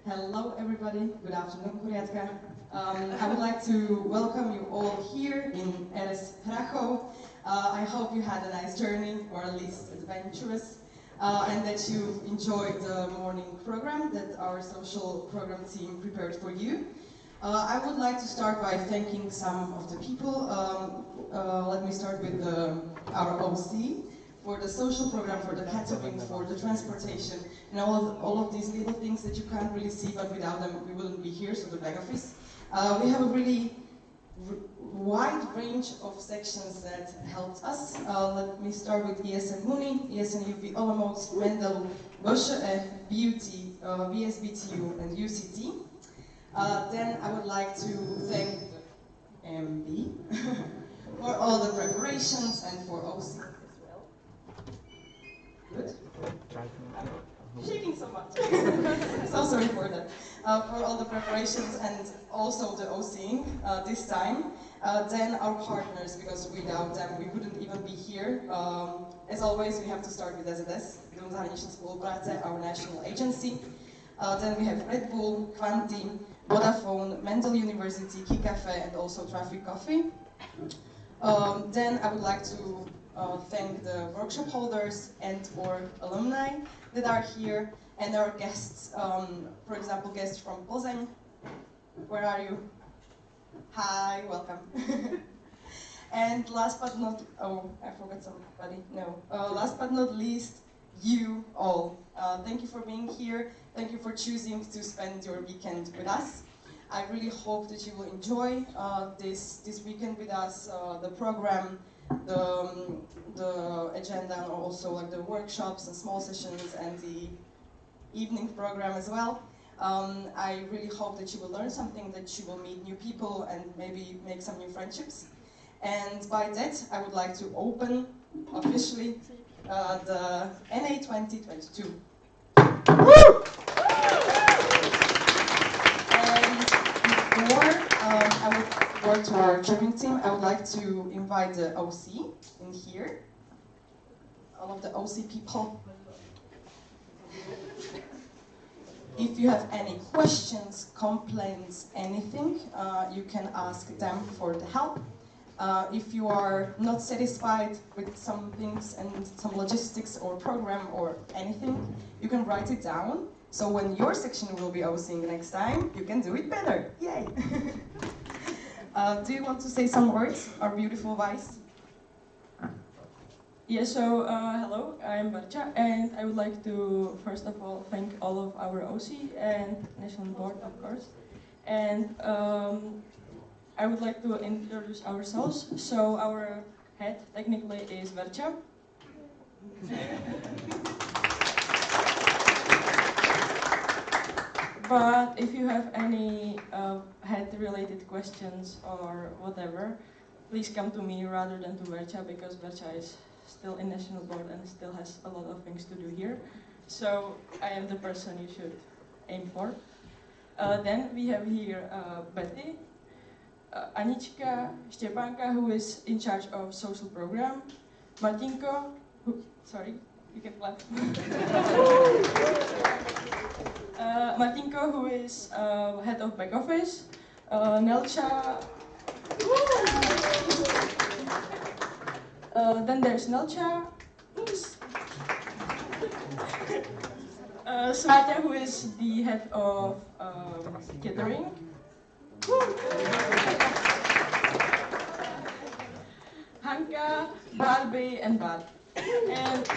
Hello everybody, good afternoon, Kuriatka. I would like to welcome you all here in Eres Pracho. I hope you had a nice journey, or at least adventurous, and that you enjoyed the morning program that our social program team prepared for you. I would like to start by thanking some of the people. Let me start with our OC for the social program, for the catering, for the transportation, and all of these little things that you can't really see, but without them we wouldn't be here, so the back office. We have a really wide range of sections that helped us. Let me start with ESN Muni, ESN UV Olomouc, Mendel, Bosch, Beauty, VSBTU, and UCT. Then I would like to thank MB for all the preparations and for OC as well. Good? Shaking so much. So sorry for that. For all the preparations and also the OCing this time. Then our partners, because without them we wouldn't even be here. As always, we have to start with SZS, Dom zahraniční spolupráce, our national agency. Then we have Red Bull, Quanti, Vodafone, Mendel University, Key Cafe, and also Traffic Coffee. Then I would like to thank the workshop holders and or alumni that are here, and our guests, for example, guests from Plzeň. Where are you? Hi, welcome. And last but not, I forgot somebody, no. Last but not least, you all. Thank you for being here. Thank you for choosing to spend your weekend with us. I really hope that you will enjoy this weekend with us, the program, the agenda, and also like the workshops and small sessions and the evening program as well. I really hope that you will learn something, that you will meet new people and maybe make some new friendships. And by that, I would like to open officially the NA 2022. And before I would work to our training team, I would like to invite the OC in here. All of the OC people. If you have any questions, complaints, anything, you can ask them for the help. If you are not satisfied with some things and some logistics or program or anything, you can write it down. So when your section will be OCing next time, you can do it better. Yay! Do you want to say some words, our beautiful Vice? Yeah, so hello, I'm Barcha, and I would like to first of all thank all of our OC and National Board, of course. And I would like to introduce ourselves. So our head technically is Barcha. But if you have any head-related questions or whatever, please come to me rather than to Barcha, because Barcha is still in National Board and still has a lot of things to do here. So I am the person you should aim for. Then we have here Betty, Anička, Štěpánka, who is in charge of social program, Martinko, sorry, you can clap. Martinko, who is head of back office, Nelcha. Then there's Nelcha, Satya, who is the head of catering, Hanka, Barbie, and Bad. And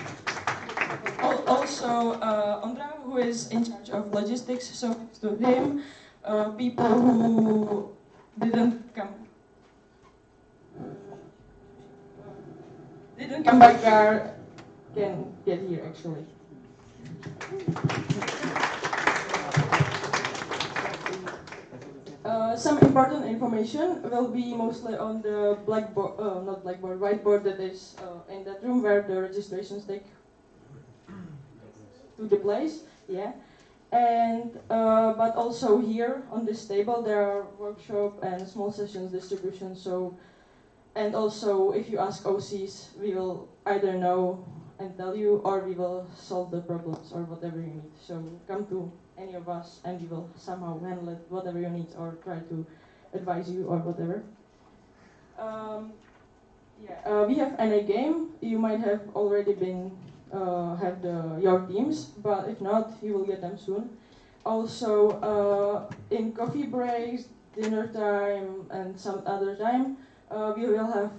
also Ondra, who is in charge of logistics, so to him, people who didn't come by car can get here actually. Some important information will be mostly on the blackboard, not blackboard, whiteboard that is in that room where the registrations take to the place, yeah. And but also here on this table there are workshop and small sessions distribution. So, and also if you ask OCs, we will either know and tell you, or we will solve the problems or whatever you need. So come to any of us and we will somehow handle it, whatever you need, or try to advise you or whatever. We have NA game. You might have already been have your teams, but if not, you will get them soon. Also, in coffee breaks, dinner time, and some other time, we will have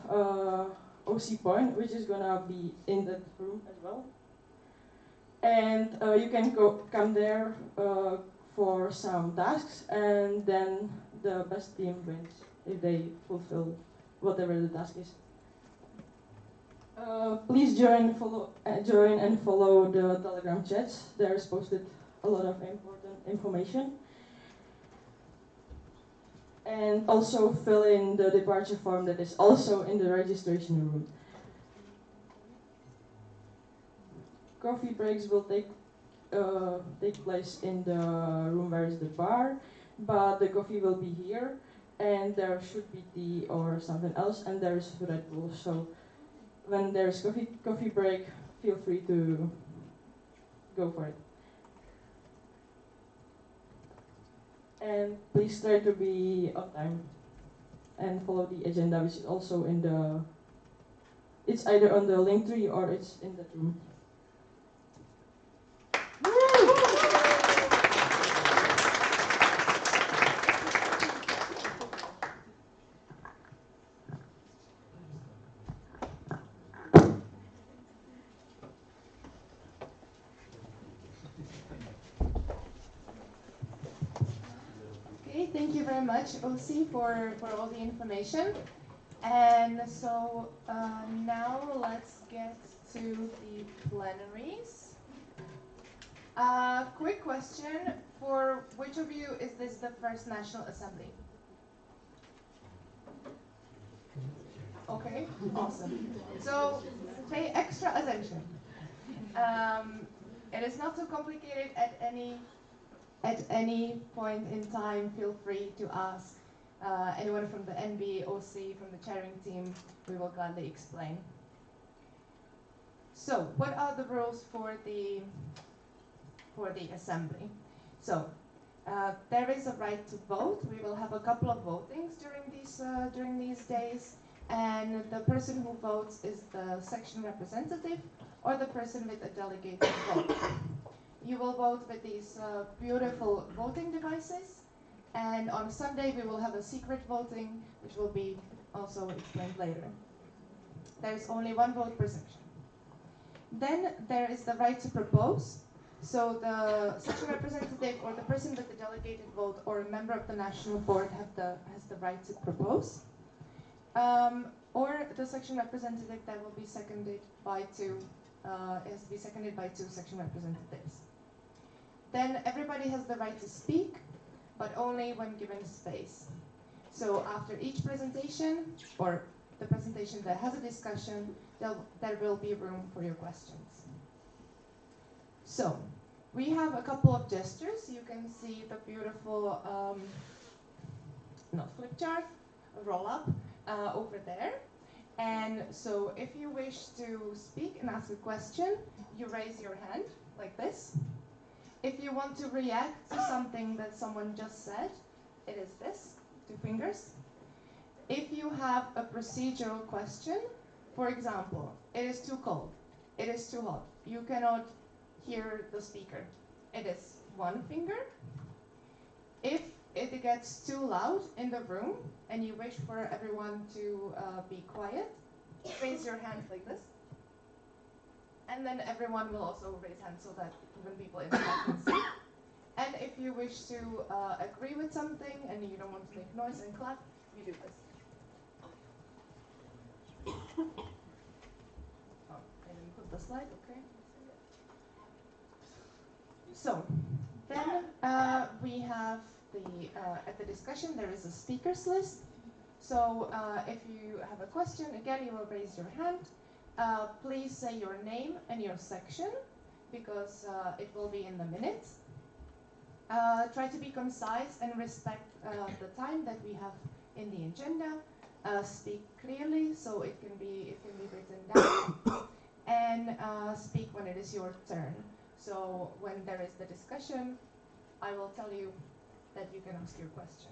OC point, which is gonna be in that room as well. And you can come there for some tasks, and then the best team wins if they fulfill whatever the task is. Please join and follow the Telegram chats. There's posted a lot of important information. And also fill in the departure form that is also in the registration room. Coffee breaks will take place in the room where is the bar, but the coffee will be here, and there should be tea or something else, and there is Red Bull. So when there is coffee break, feel free to go for it. And please try to be on time and follow the agenda, which is also in the. It's either on the link tree or it's in the room. Okay, thank you very much, OC, for all the information. And so now let's get to the plenaries. Quick question, for which of you is this the first National Assembly? Okay, awesome. So pay extra attention. It is not so complicated at any point in time. Feel free to ask anyone from the NB, OC, from the chairing team. We will gladly explain. So, what are the rules for the assembly? So, there is a right to vote. We will have a couple of votings during these days, and the person who votes is the section representative or the person with a delegated vote. You will vote with these beautiful voting devices, and on Sunday we will have a secret voting, which will be also explained later. There is only one vote per section. Then there is the right to propose. So the section representative or the person with the delegated vote or a member of the national board has the right to propose. Or the section representative that will be seconded by two, has to be seconded by two section representatives. Then everybody has the right to speak, but only when given space. So after each presentation, or the presentation that has a discussion, there will be room for your questions. So, we have a couple of gestures. You can see the beautiful, not flip chart, roll up over there. And so if you wish to speak and ask a question, you raise your hand like this. If you want to react to something that someone just said, it is this, 2 fingers. If you have a procedural question, for example, it is too cold, it is too hot, you cannot hear the speaker, it is 1 finger. If it gets too loud in the room and you wish for everyone to be quiet, raise your hand like this. And then everyone will also raise hands so that even people in the back can see. And if you wish to agree with something and you don't want to make noise and clap, you do this. Oh, I didn't put the slide, okay. So, then we have at the discussion there is a speakers list. So if you have a question, again you will raise your hand. Please say your name and your section, because it will be in the minutes. Try to be concise and respect the time that we have in the agenda. Speak clearly so it can be written down. and speak when it is your turn. So when there is the discussion, I will tell you that you can ask your question.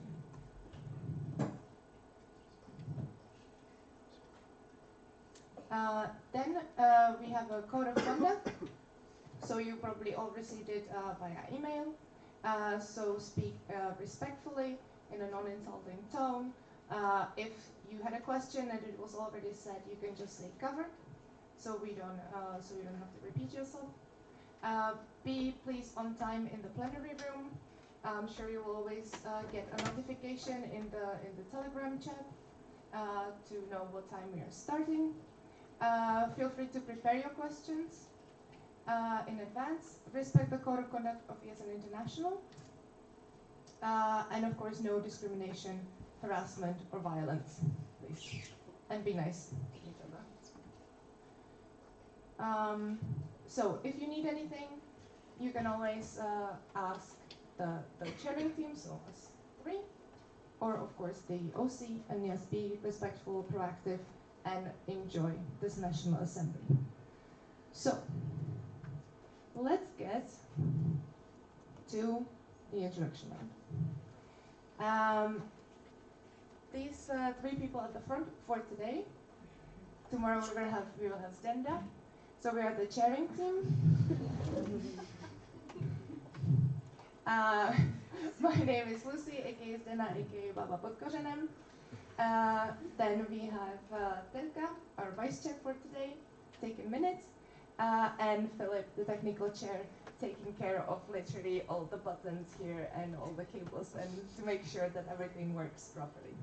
Then we have a code of conduct. So you probably all received it via email. So speak respectfully in a non-insulting tone. If you had a question and it was already said, you can just say covered, so you don't have to repeat yourself. Be please on time in the plenary room. I'm sure you will always get a notification in the Telegram chat to know what time we are starting. Feel free to prepare your questions in advance. Respect the code of conduct of ESN International. And of course, no discrimination, harassment, or violence, please. And be nice to each other. So if you need anything, you can always ask the chairing team, so us three, or of course the OC, and yes, be respectful, proactive, and enjoy this National Assembly. So, let's get to the introduction round. These three people at the front for today. Tomorrow we will have Stenda. So we are the chairing team. My name is Lucy, aka Stena, aka Baba Podkořenem. Then we have Terka, our vice chair for today, taking minutes, and Philip, the technical chair, taking care of literally all the buttons here and all the cables and to make sure that everything works properly.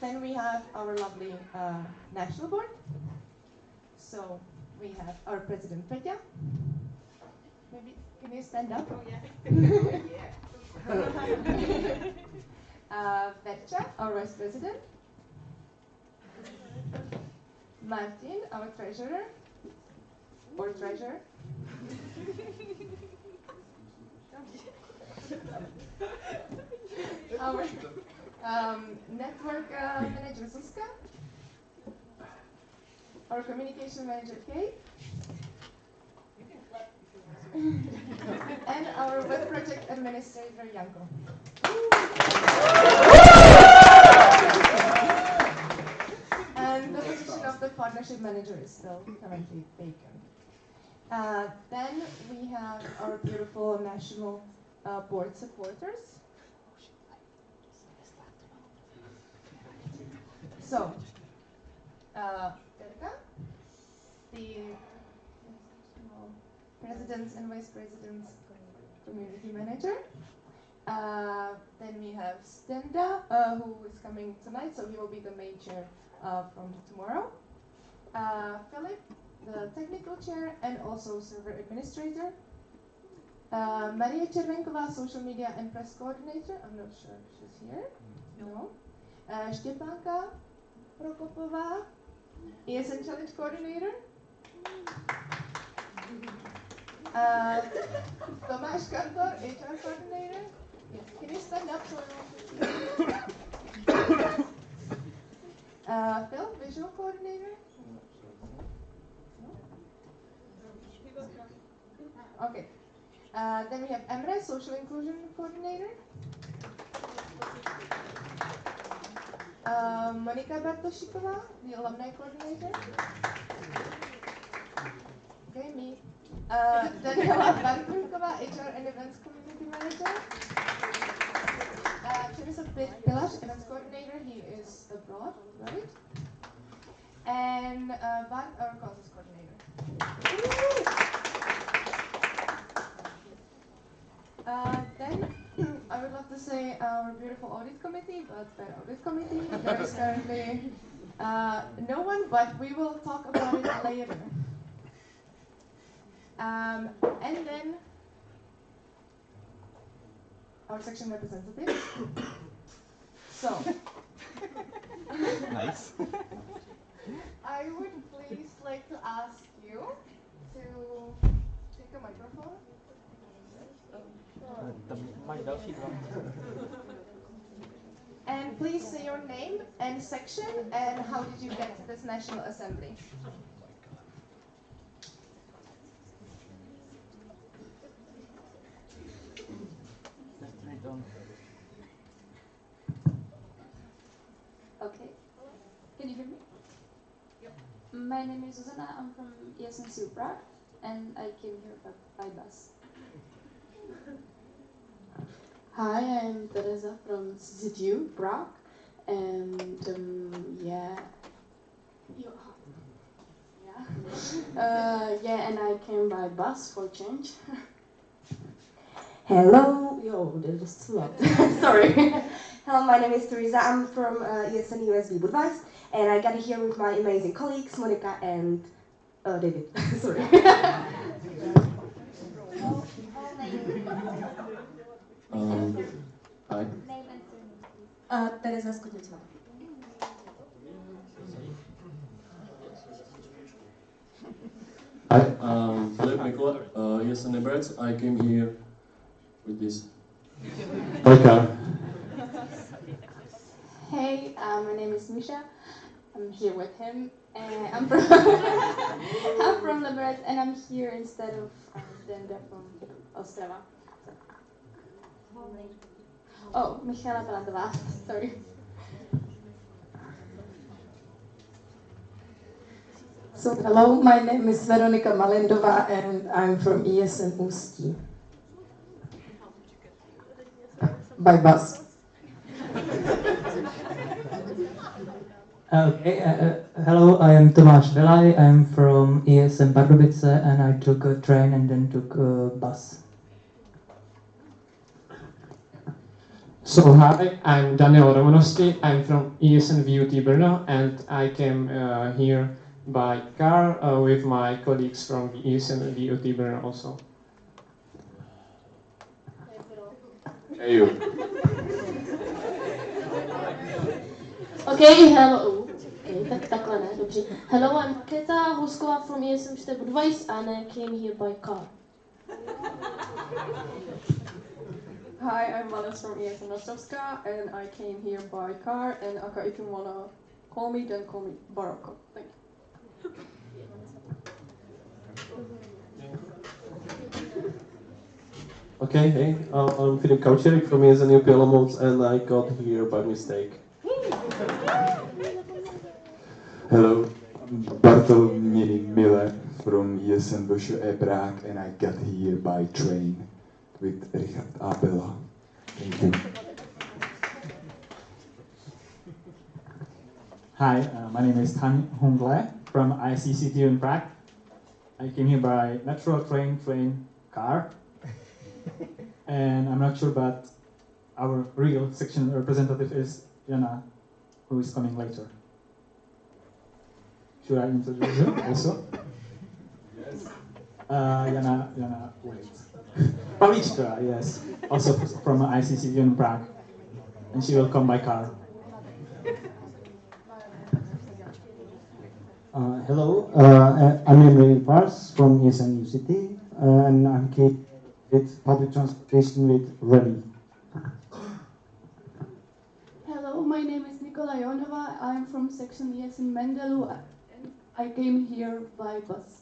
Then we have our lovely national board. So we have our president, Petja. Maybe, can you stand up? Oh, yeah. Verča, our vice president. Martin, our treasurer. Or treasurer. Our network manager, Zuzka. Our communication manager, Kate. And our web project administrator, Janko. And the position of the partnership manager is still currently vacant. Then we have our beautiful national board supporters. So, Terka, the presidents and vice presidents, community manager. Then we have Stenda, who is coming tonight, so he will be the main chair from tomorrow. Philip, the technical chair and also server administrator. Maria Červenková, social media and press coordinator. I'm not sure if she's here. No. Štěpánka Prokopová, ESN challenge coordinator. Tomáš Kantor, HR coordinator. Yes. Can you stand up so Phil, visual coordinator. No? Okay. Then we have Emre, social inclusion coordinator. Monika Bartošiková, the alumni coordinator. Okay, me. Daniela Bartulková, HR and events community manager. Přemysl Pilař, events coordinator, he is abroad, right? And Bart, our causes coordinator. Then I would love to say our beautiful audit committee, but that audit committee, there is currently no one, but we will talk about it later. And then our section representative. So, nice. I would please like to ask you to take a microphone. Tam máš další dva. And please say your name and section, and how did you get to this National Assembly? Okay. Can you hear me? My name is Zuzana. I'm from ESNCU Prague, and I came here by bus. Hi, I'm Teresa from CCTU Prague, and yeah, and I came by bus for change. Hello, yo, that was too loud. Sorry. Hello, my name is Teresa. I'm from ESN USB Budweis, and I got here with my amazing colleagues, Monica and David. Sorry. Hi. Teresa Skutnicová. Hi, Filip Mikola, yes, and Liberec. I came here with this. My car. Hey, my name is Misha. I'm here with him, and I'm from I'm from Liberec, and I'm here instead of Denda from Ostrava. Oh, Michaela Talantová. Sorry. So hello, my name is Veronika Malindová and I'm from ESN Ústí. By bus. Hello, I am Tomáš Velaj. I'm from ESN Pardubice and I took a train and then took a bus. So hi, I'm Daniel Romanovsky. I'm from ESN VUT Brno and I came here by car with my colleagues from ESN VUT Brno also. Hey you. Okay, hello. Okay, takhle ne, dobře. Hello, I'm Keta Husková from ESN Budweis and I came here by car. Hi, I'm Manas from ESN Ostrovska and I came here by car, and Aka, if you wanna call me, then call me Baroko. Thank you. Okay, hey, I'm Filip Kaučerik from ESN UP Olomouc and I got here by mistake. Hello, I'm Bartolomej Miller from ESN VŠE Prague and I got here by train with Richard Abela. Thank you. Hi, my name is Tan Hongle from ICCT in Prague. I came here by metro, train, car. And I'm not sure, but our real section representative is Jana, who is coming later. Should I introduce you also? Yes. Jana, wait. Palička, yes, also from ICCT in Prague. And she will come by car. Hello, I'm Emre Pars from ESN UCT, and I'm Kate with public transportation with Remy. Hello, my name is Nikola Jonova. I'm from section ESN Mendelu and I came here by bus.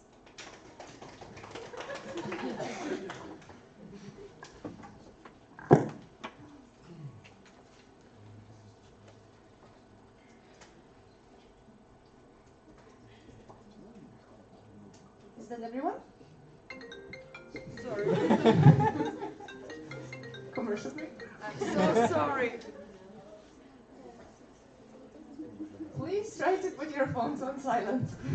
Is that everyone? Sorry. Commercial break? I'm so sorry. Please try to put your phones on silent. I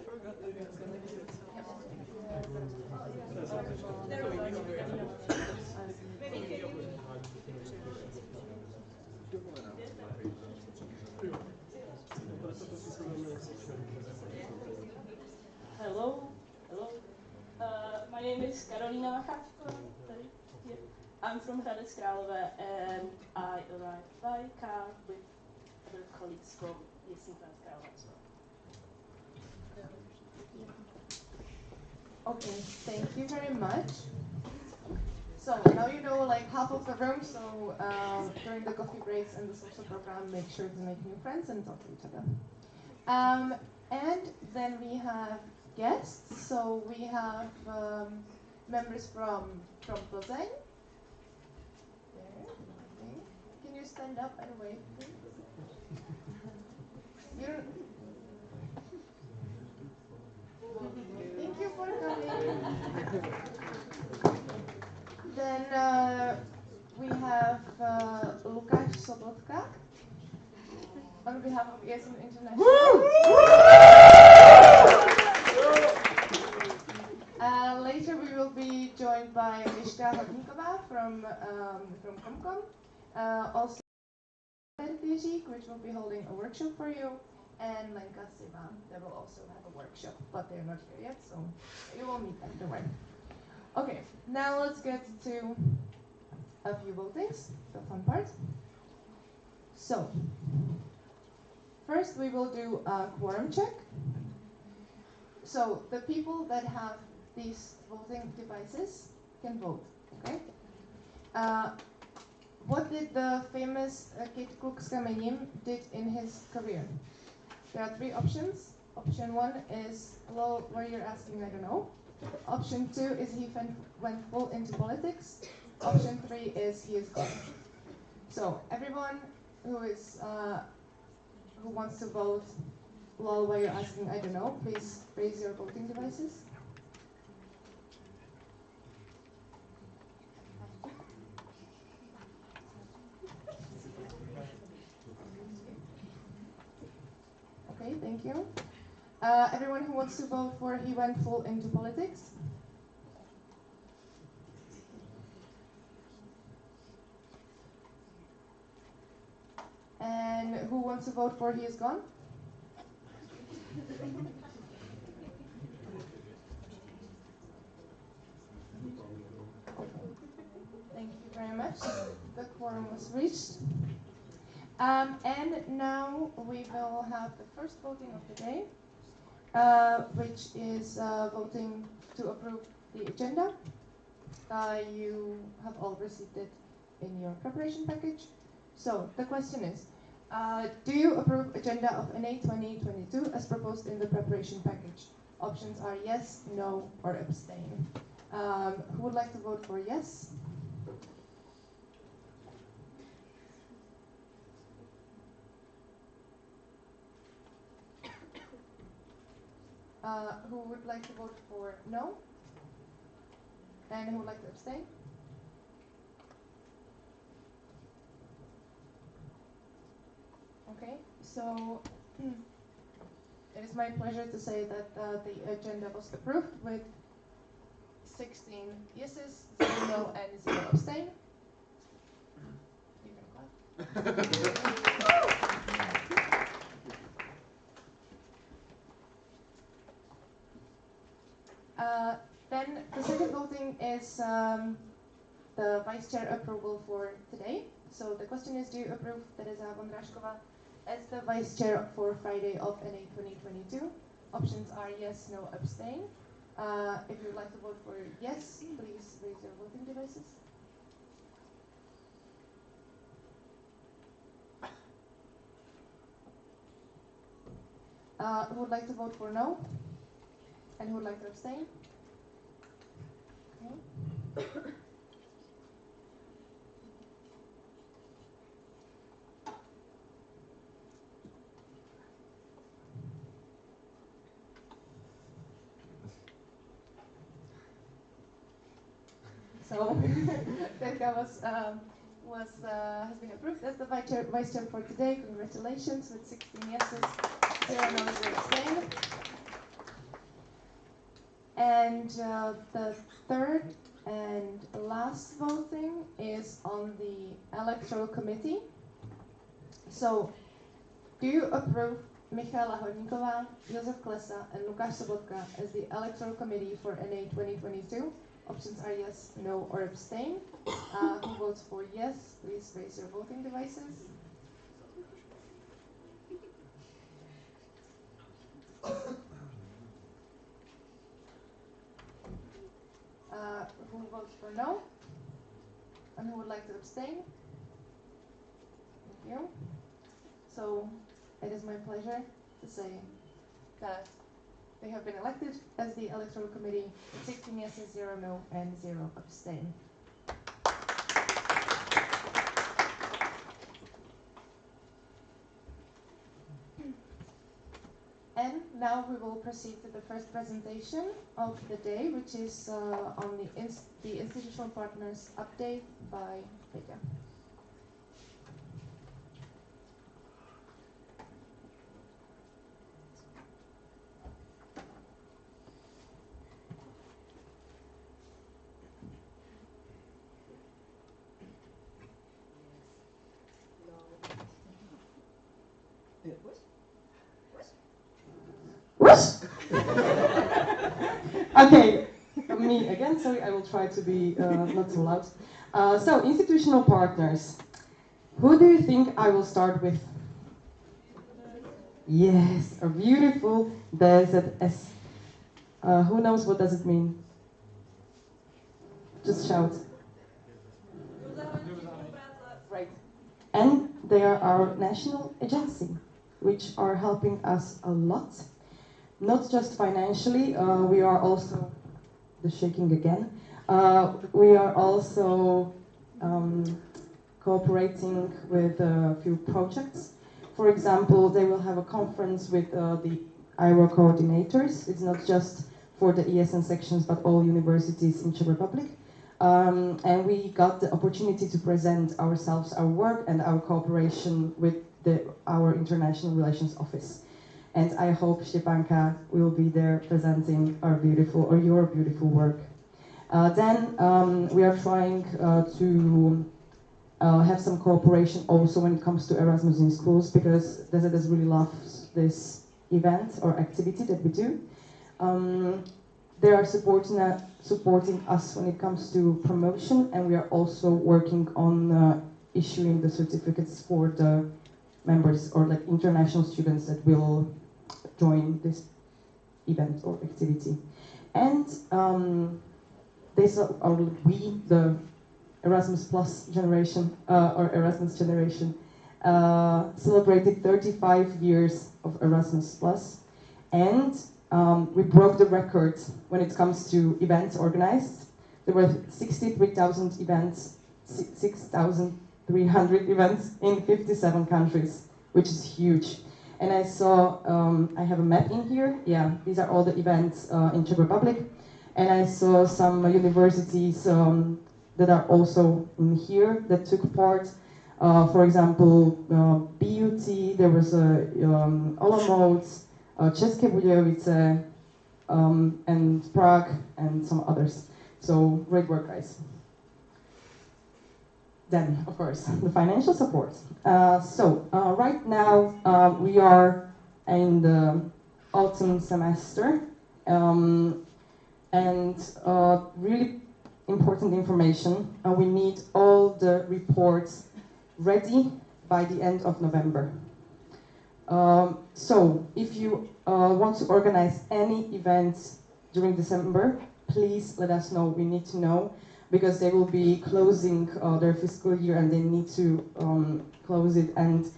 forgot that it's gonna be Hello. My name is Karolina Macháčková. I'm from Hradec Králové and I arrived by car with other colleagues from ESN Hradec Králové as well. Okay, thank you very much. So now you know like half of the room, so during the coffee breaks and the social program, make sure to make new friends and talk to each other. And then we have guests, so we have members from Plzeň. There, okay. Can you stand up and wave, please? Thank you for coming. Then we have Lukáš Sobotka on behalf of ESN International. Later we will be joined by Miška Hodníková from Comcom. Also which will be holding a workshop for you, and Lenka Siva, that will also have a workshop, but they're not here yet, so you will meet them, don't worry. Okay, now let's get to a few votings, the fun part. So, first we will do a quorum check. So, the people that have these voting devices can vote, okay? What did the famous Kid Kluk z Kamením did in his career? There are three options. Option 1 is, hello, where you're asking, I don't know. Option 2 is he went full into politics. Option 3 is he is gone. So everyone who wants to vote, lol, where you're asking, I don't know, please raise your voting devices. Okay, thank you. Everyone who wants to vote for he went full into politics? And who wants to vote for he is gone? Thank you very much. The quorum was reached. And now we will have the first voting of the day, which is voting to approve the agenda. You have all received it in your preparation package. So the question is, do you approve agenda of NA 2022 as proposed in the preparation package? Options are yes, no, or abstain. Who would like to vote for yes? Who would like to vote for no? And who would like to abstain? Okay, so it is my pleasure to say that the agenda was approved with 16 yeses, 0 no, and 0 abstain. You can clap. Then the second voting is the vice chair approval for today. So the question is, do you approve Teresa Vondrášková as the vice chair for Friday of NA 2022? Options are yes, no, abstain. If you would like to vote for yes, please raise your voting devices. Who would like to vote for no? And who would like to abstain? Okay. So Terka has been approved as the vice chair for today. Congratulations with 16 yeses, 0 no's, 0 abstain. And the third and last voting is on the electoral committee. So, do you approve Michaela Hodníková, Josef Klesa, and Lukáš Sobotka as the electoral committee for NA 2022? Options are yes, no, or abstain. Who votes for yes, please raise your voting devices. Who votes for no? And who would like to abstain? Thank you. So it is my pleasure to say that they have been elected as the electoral committee with 16 yeses, 0 no, and 0 abstain. And now we will proceed to the first presentation of the day, which is on the institutional partners update by Peja. Okay, me again. Sorry, I will try to be not so loud. So, institutional partners. Who do you think I will start with? Yes, a beautiful DZS. Who knows what does it mean? Just shout. Right. And they are our national agency, which are helping us a lot. Not just financially, we are also, the shaking again, we are also cooperating with a few projects. For example, they will have a conference with the IRO coordinators. It's not just for the ESN sections, but all universities in Czech Republic. And we got the opportunity to present ourselves, our work, and our cooperation with our International Relations Office. And I hope Stepanka will be there presenting our your beautiful work. Then we are trying to have some cooperation also when it comes to Erasmus in schools, because DZS really loves this event or activity that we do. They are supporting us when it comes to promotion, and we are also working on issuing the certificates for the members or like international students that will join this event or activity. And we, the Erasmus Plus generation, or Erasmus generation, celebrated 35 years of Erasmus Plus, and we broke the record when it comes to events organized. There were 63,000 events, 6,300 events in 57 countries, which is huge. And I saw, I have a map in here. Yeah, these are all the events in Czech Republic. And I saw some universities that are also in here that took part. For example, BUT, there was Olomouc, České Budějovice, and Prague, and some others. So, great work, guys. Then, of course, the financial support. Right now we are in the autumn semester, and really important information. We need all the reports ready by the end of November. So, if you want to organize any events during December, please let us know. We need to know, because they will be closing their fiscal year and they need to close it. And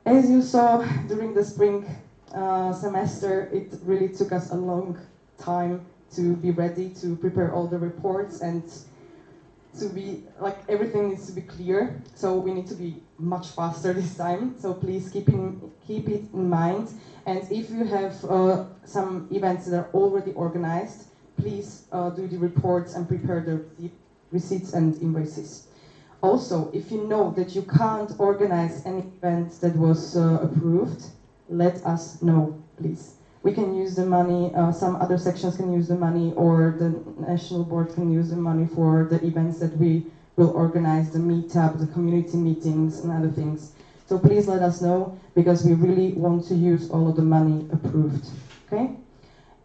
as you saw during the spring semester, it really took us a long time to be ready to prepare all the reports and to be, like, everything needs to be clear. So we need to be much faster this time. So please keep it in mind. And if you have some events that are already organized, please do the reports and prepare the receipts and invoices. Also, if you know that you can't organize any event that was approved, let us know, please. We can use the money, some other sections can use the money, or the national board can use the money for the events that we will organize, the meetup, the community meetings, and other things. So please let us know, because we really want to use all of the money approved, okay?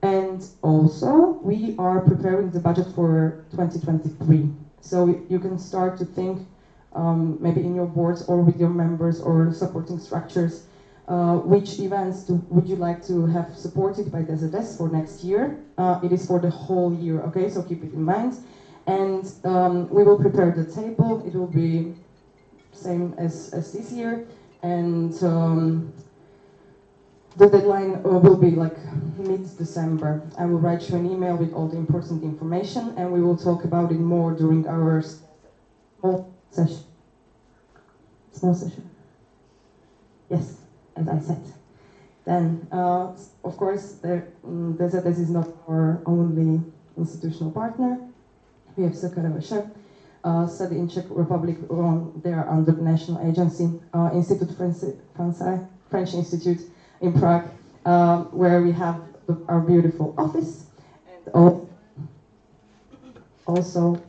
And also, we are preparing the budget for 2023. So you can start to think, maybe in your boards or with your members or supporting structures, which events would you like to have supported by DZS for next year? It is for the whole year, okay? So keep it in mind. And we will prepare the table. It will be same as this year, and the deadline will be like mid-December. I will write you an email with all the important information, and we will talk about it more during our small session. Small session. Yes, as I said. Then, of course, DZS is not our only institutional partner. We have SKRVŠ, study in Czech Republic. They are under the national agency, Institut Français, French Institute in Prague, where we have our beautiful office, and also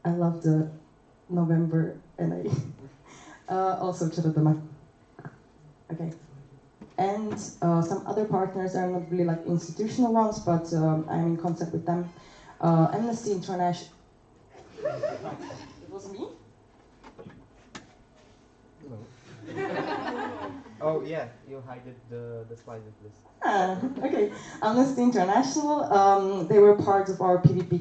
I love the November and also Červená. Okay. And some other partners are not really like institutional ones, but I'm in contact with them. Amnesty International. It was me? Oh yeah, you hide the slide with this. Okay. Amnesty International, they were part of our PvP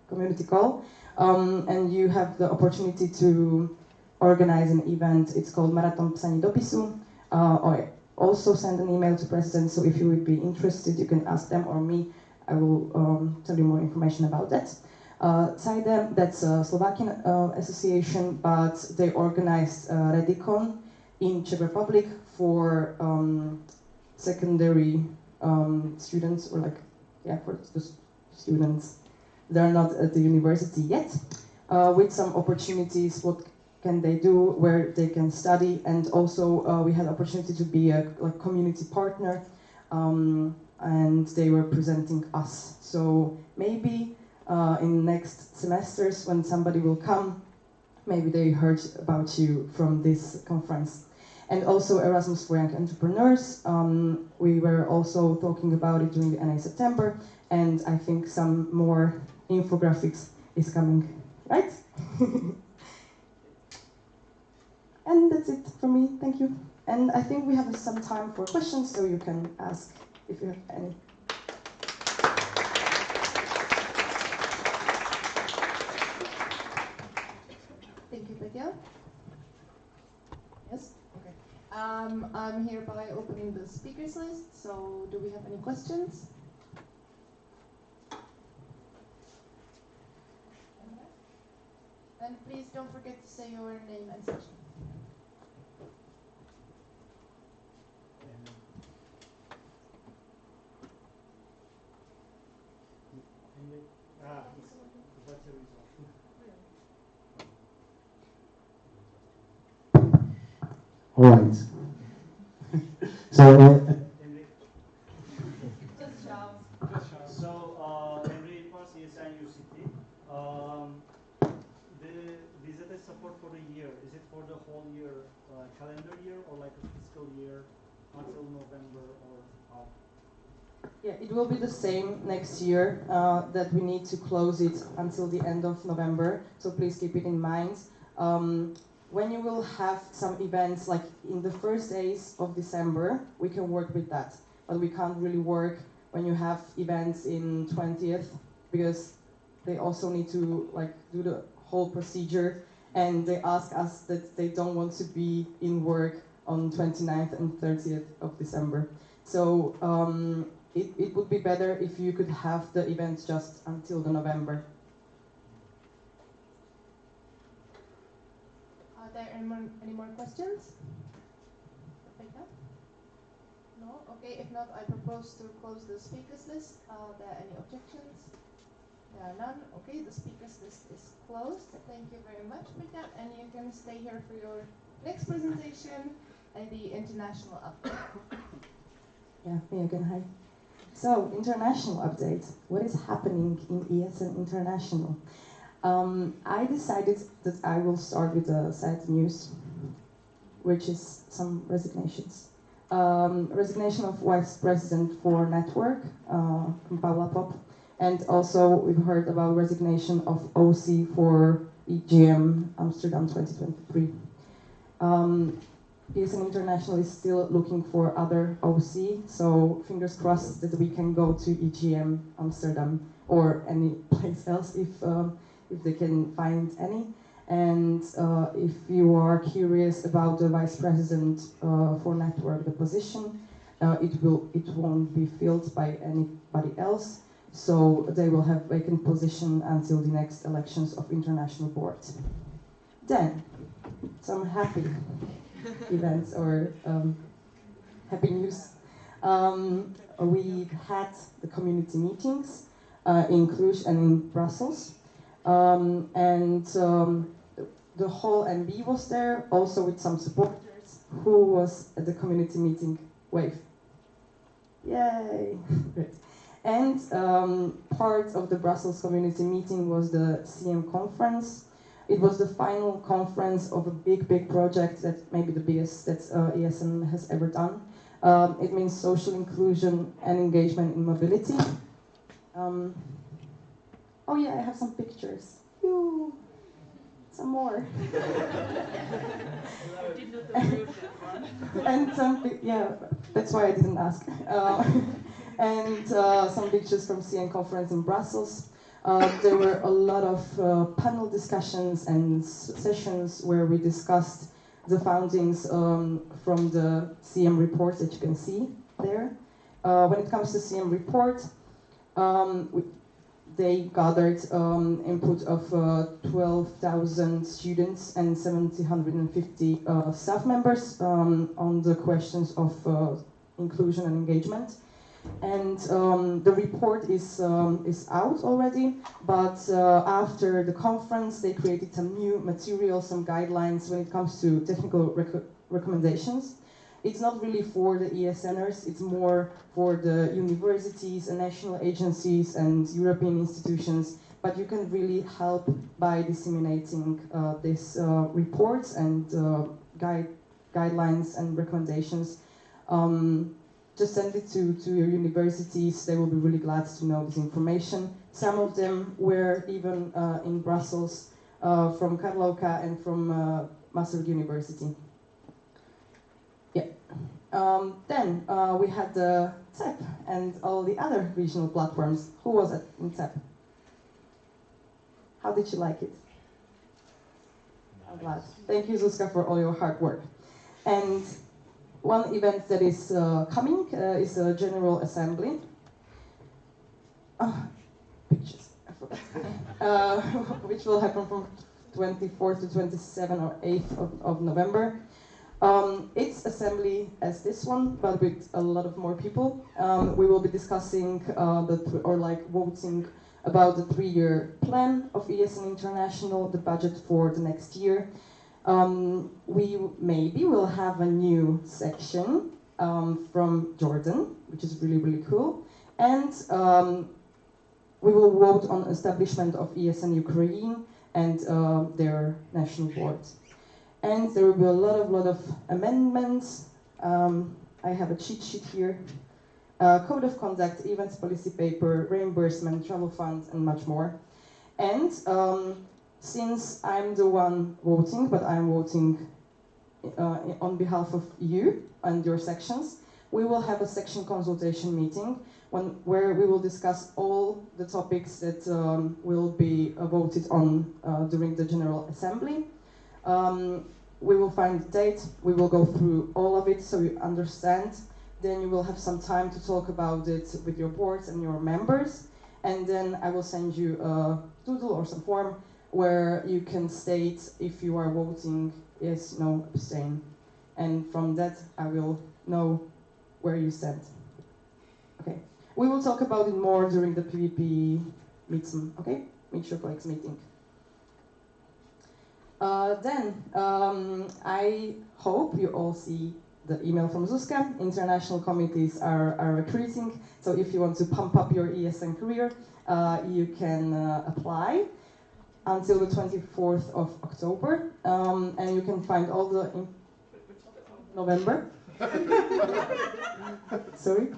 community call, and you have the opportunity to organize an event. It's called Marathon Psaní dopisu. Or also send an email to president, so if you would be interested, you can ask them or me. I will tell you more information about that. CIDE, that's a Slovakian association, but they organized Redicon in Czech Republic for secondary students, or like, yeah, for the students. They're not at the university yet, with some opportunities, what can they do, where they can study, and also we had opportunity to be a community partner, and they were presenting us. So maybe in next semesters when somebody will come, maybe they heard about you from this conference. And also Erasmus for Young Entrepreneurs, we were also talking about it during the NA September, and I think some more infographics is coming, right? And that's it for me, thank you. And I think we have some time for questions, so you can ask if you have any. Thank you, Petya. Yes? Okay. I'm hereby opening the speakers list, so do we have any questions? And please don't forget to say your name and section. All right. So, Henry Pass is a UCT. The DZS support for the year, is it for the whole year, calendar year, or like a fiscal year until November, or how? Yeah, it will be the same next year, that we need to close it until the end of November, so please keep it in mind. When you will have some events, like in the first days of December, we can work with that, but we can't really work when you have events in 20th, because they also need to like do the whole procedure, and they ask us that they don't want to be in work on 29th and 30th of December. So it would be better if you could have the events just until the November. Are there any more questions? Rebecca? No? Okay, if not, I propose to close the speakers list. Are there any objections? There are none. Okay, the speakers list is closed. Thank you very much, Rebecca, and you can stay here for your next presentation and the international update. Yeah, me again, hi. So, international update. What is happening in ESN International? I decided that I will start with the sad news, which is some resignations. Resignation of Vice President for Network, Paula Pop, and also we've heard about resignation of OC for EGM Amsterdam 2023. ESN International is still looking for other OC, so fingers crossed that we can go to EGM Amsterdam or any place else if they can find any. And if you are curious about the vice president for network, the position, it won't be filled by anybody else. So they will have vacant position until the next elections of international board. Then, some happy events or happy news. We had the community meetings in Cluj and in Brussels. The whole MB was there, also with some supporters. Who was at the community meeting? Wave. Yay! Great. And part of the Brussels community meeting was the CM conference. It was the final conference of a big project that maybe the biggest that ESN has ever done. It means social inclusion and engagement in mobility. Oh yeah, I have some pictures. Yoo. Some more. And yeah, that's why I didn't ask. And some pictures from CN conference in Brussels. There were a lot of panel discussions and sessions where we discussed the findings from the CM report that you can see there. When it comes to CM report, they gathered input of 12,000 students and 750 staff members on the questions of inclusion and engagement. And the report is out already, but after the conference they created some new material, some guidelines when it comes to technical recommendations. It's not really for the ESNers, it's more for the universities and national agencies and European institutions, but you can really help by disseminating these reports and guidelines and recommendations. Just send it to your universities, they will be really glad to know this information. Some of them were even in Brussels from Karlovka and from Maastricht University. Yeah. Then we had the CEP and all the other regional platforms. Who was it in CEP? How did you like it? I'm glad. Thank you, Zuzka, for all your hard work. And one event that is coming is a General Assembly. Pictures, I forgot. Which will happen from 24th to 27th or 8th of November. It's assembly as this one, but with a lot of more people. We will be discussing voting about the 3-year plan of ESN International, the budget for the next year. We maybe will have a new section from Jordan, which is really cool. And we will vote on establishment of ESN Ukraine and their national board. And there will be a lot of amendments. I have a cheat sheet here. Code of conduct, events policy paper, reimbursement, travel fund, and much more. And since I'm the one voting, but I'm voting on behalf of you and your sections, we will have a section consultation meeting where we will discuss all the topics that will be voted on during the General Assembly. We will find a date, we will go through all of it so you understand. Then you will have some time to talk about it with your boards and your members. And then I will send you a doodle or some form where you can state if you are voting yes, no, abstain. And from that I will know where you stand. Okay. We will talk about it more during the PvP meeting, okay? Mixture Colleagues meeting. I hope you all see the email from Zuzka. International committees are recruiting, so if you want to pump up your ESN career, you can apply until the 24th of October, and you can find all the November. Sorry.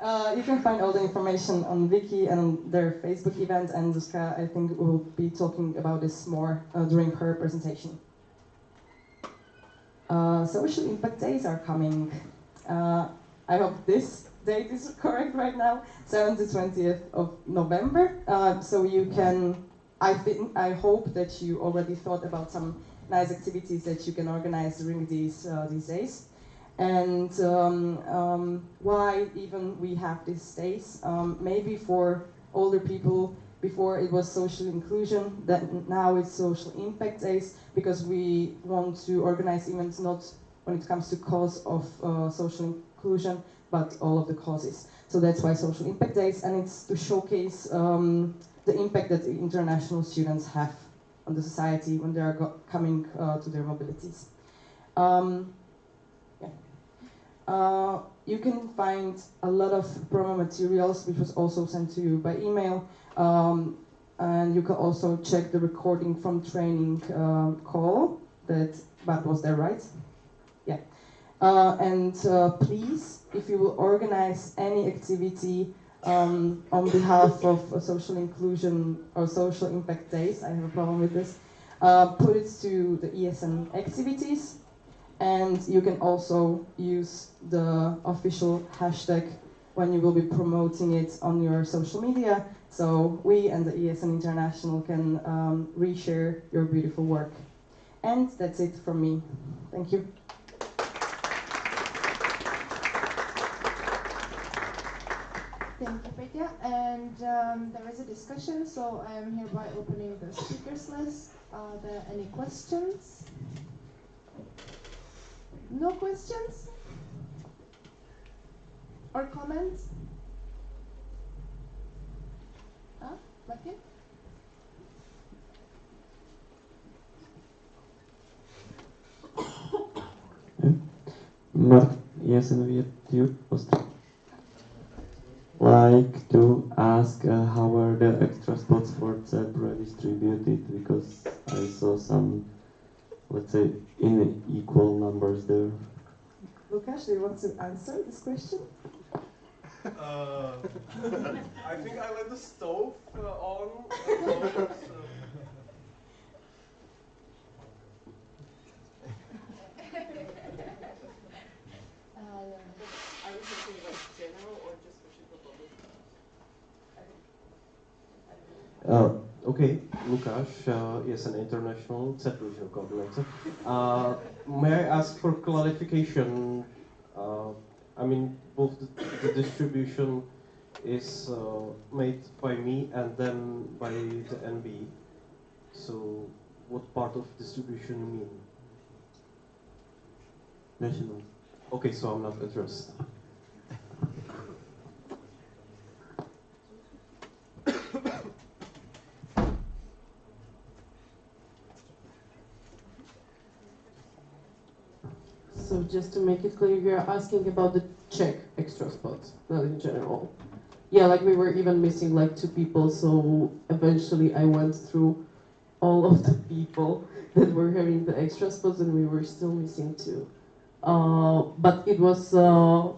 You can find all the information on Wiki and on their Facebook event, and Zuzka, I think, will be talking about this more during her presentation. Social impact days are coming. I hope this date is correct right now, 7th to 20th of November. So you can, I hope that you already thought about some nice activities that you can organize during these days. And why even we have these days? Maybe for older people, before it was social inclusion, that now it's social impact days, because we want to organize events not when it comes to cause of social inclusion, but all of the causes. So that's why social impact days, and it's to showcase the impact that the international students have on the society when they are coming to their mobilities. You can find a lot of promo materials, which was also sent to you by email, and you can also check the recording from training call that Bart was there, right? Yeah. And please, if you will organize any activity on behalf of social inclusion or social impact days, I have a problem with this, put it to the ESN activities. And you can also use the official hashtag when you will be promoting it on your social media, so we and the ESN International can reshare your beautiful work. And that's it from me. Thank you. Thank you, Petja. And there is a discussion, so I am hereby opening the speakers list. Are there any questions? No questions? Or comments? Martin? Mark, yes, and we you like to ask how were the extra spots for zebra distributed, because I saw some, let's say, unequal numbers there. Lukáš, do you want to answer this question? I think I let the stove on. Are you thinking like general or just for Czech Republic? Okay, Lukáš is an international set regional coordinator. May I ask for clarification? I mean, both the distribution is made by me and then by the NB. So, what part of distribution you mean? National. Okay, so I'm not addressed. So just to make it clear, you're asking about the Czech extra spots, not in general. Yeah, like we were even missing like 2 people, so eventually I went through all of the people that were having the extra spots and we were still missing 2. But it was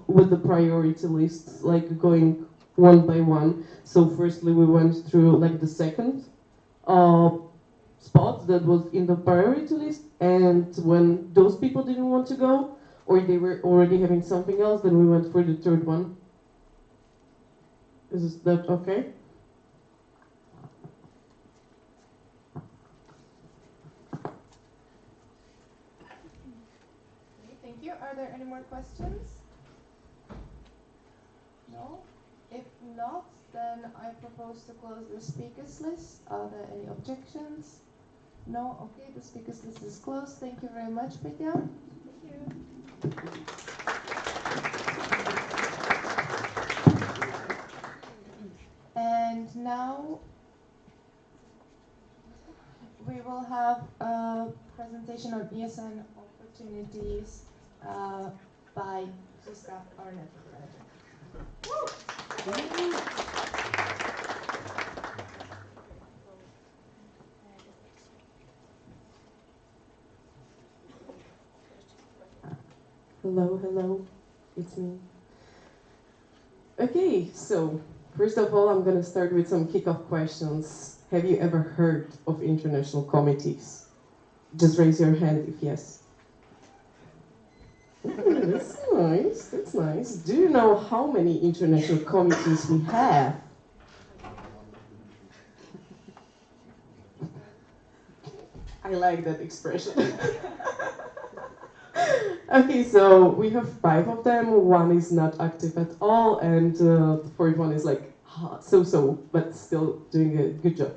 with the priority lists, like going one by one. So firstly we went through like the second spot that was in the priority list, and when those people didn't want to go, or they were already having something else, then we went for the third one. Is that okay? Thank you. Are there any more questions? No? If not, then I propose to close the speakers list. Are there any objections? No? Okay, the speakers list is closed. Thank you very much, Petja. Thank you. And now we will have a presentation on ESN opportunities by Zuzka, our network manager. Hello, hello, it's me. Okay, so first of all, I'm going to start with some kickoff questions. Have you ever heard of international committees? Just raise your hand if yes. That's nice, that's nice. Do you know how many international committees we have? I like that expression. Okay, so we have 5 of them. 1 is not active at all, and the 4th one is like so-so, but still doing a good job.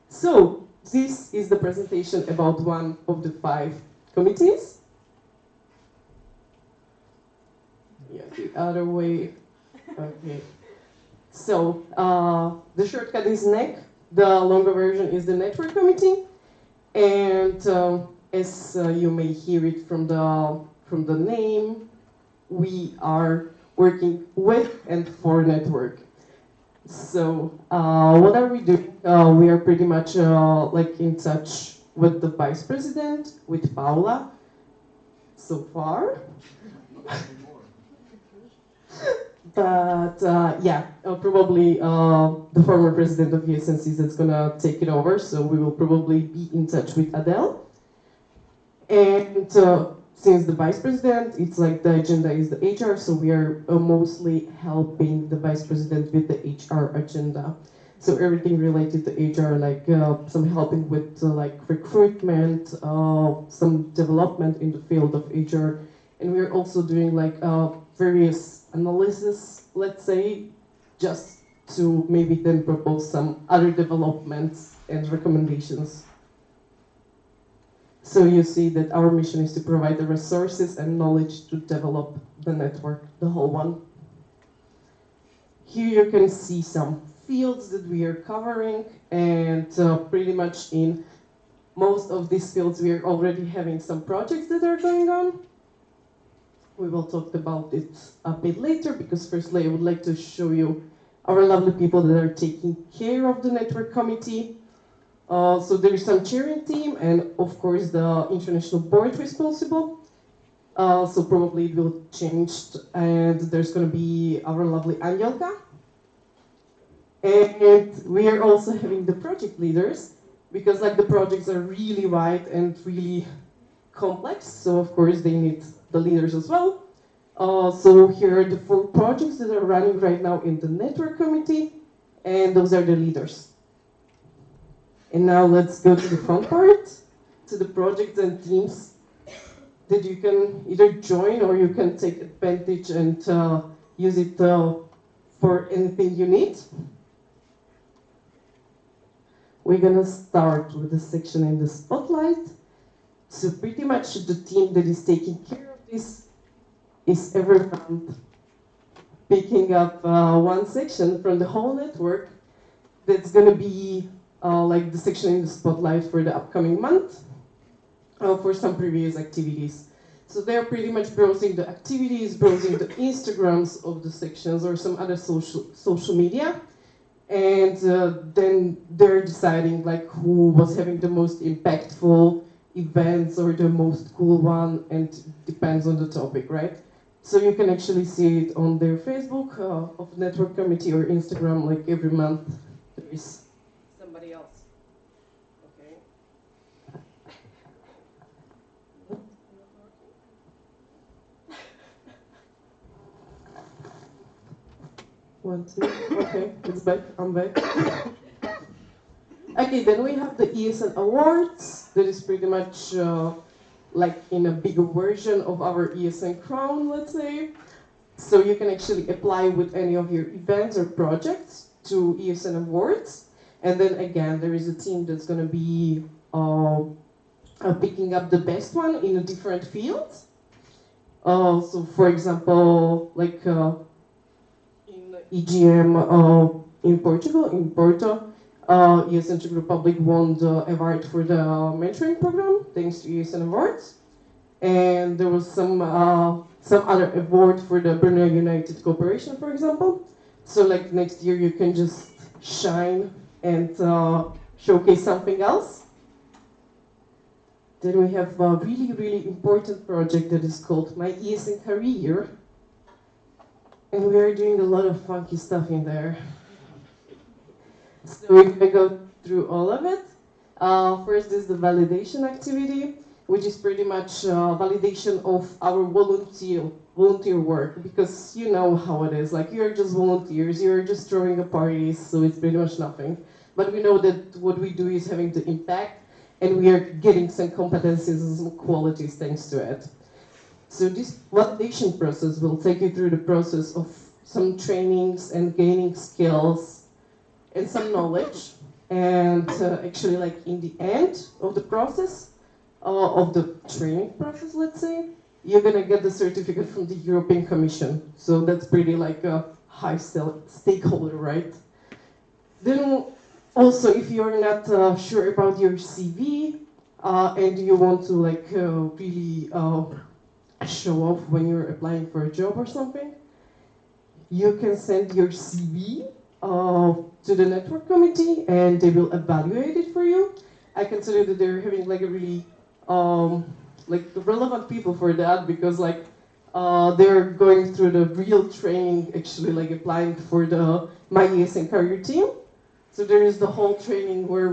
So this is the presentation about one of the 5 committees. Yeah, the other way. Okay. So the shortcut is NEC. The longer version is the Network Committee, and as you may hear it from the name, we are working with and for network. So what are we doing? We are pretty much like in touch with the vice president, with Paula, so far. But yeah, probably the former president of ESNC is gonna take it over, so we will probably be in touch with Adele. And since the vice president, it's like the agenda is the HR, so we are mostly helping the vice president with the HR agenda. So everything related to HR, like some helping with like recruitment, some development in the field of HR, and we're also doing like various analysis, let's say, just to maybe then propose some other developments and recommendations. So you see that our mission is to provide the resources and knowledge to develop the network, the whole one. Here you can see some fields that we are covering, and pretty much in most of these fields we are already having some projects that are going on. We will talk about it a bit later, because firstly I would like to show you our lovely people that are taking care of the network committee. So there is some chairing team and of course the international board responsible. So probably it will change, and there's going to be our lovely Angelka. And we are also having the project leaders, because like the projects are really wide and really complex, so of course they need the leaders as well. So here are the 4 projects that are running right now in the network committee, and those are the leaders. And now let's go to the front part, to the projects and teams that you can either join or you can take advantage and use it for anything you need. We're gonna start with the section in the spotlight. So pretty much the team that is taking care of this is every month picking up one section from the whole network that's gonna be like the section in the spotlight for the upcoming month, for some previous activities. So they're pretty much browsing the activities, browsing the Instagrams of the sections or some other social media, and then they're deciding like who was having the most impactful events or the most cool one, and depends on the topic, right? So you can actually see it on their Facebook of network committee or Instagram, like every month there is somebody else. Okay. 1, 2, okay, it's back, I'm back. Okay, then we have the ESN Awards. That is pretty much like in a bigger version of our ESN crown, let's say. So you can actually apply with any of your events or projects to ESN Awards. And then again, there is a team that's going to be picking up the best one in a different field. So for example, like in EGM in Portugal, in Porto, ESN Czech Republic won the award for the mentoring program, thanks to ESN Awards. And there was some other award for the Brunei United Cooperation, for example. So like next year you can just shine and showcase something else. Then we have a really, really important project that is called My ESN Career. and we are doing a lot of funky stuff in there. So we're gonna go through all of it. First is the validation activity, which is pretty much validation of our volunteer work, because you know how it is. Like, you're just volunteers, you're just throwing a party, so it's pretty much nothing. But we know that what we do is having the impact, and we are getting some competencies and some qualities thanks to it. So this validation process will take you through the process of some trainings and gaining skills and some knowledge. And actually, like, in the end of the process, of the training process, let's say, you're gonna get the certificate from the European Commission. So that's pretty like a high stakeholder, right? Then also, if you're not sure about your CV and you want to like really show off when you're applying for a job or something, you can send your CV to the network committee and they will evaluate it for you. I can tell you that they're having like a really like relevant people for that, because like they're going through the real training, actually like applying for the My ESN Career Team. So there is the whole training where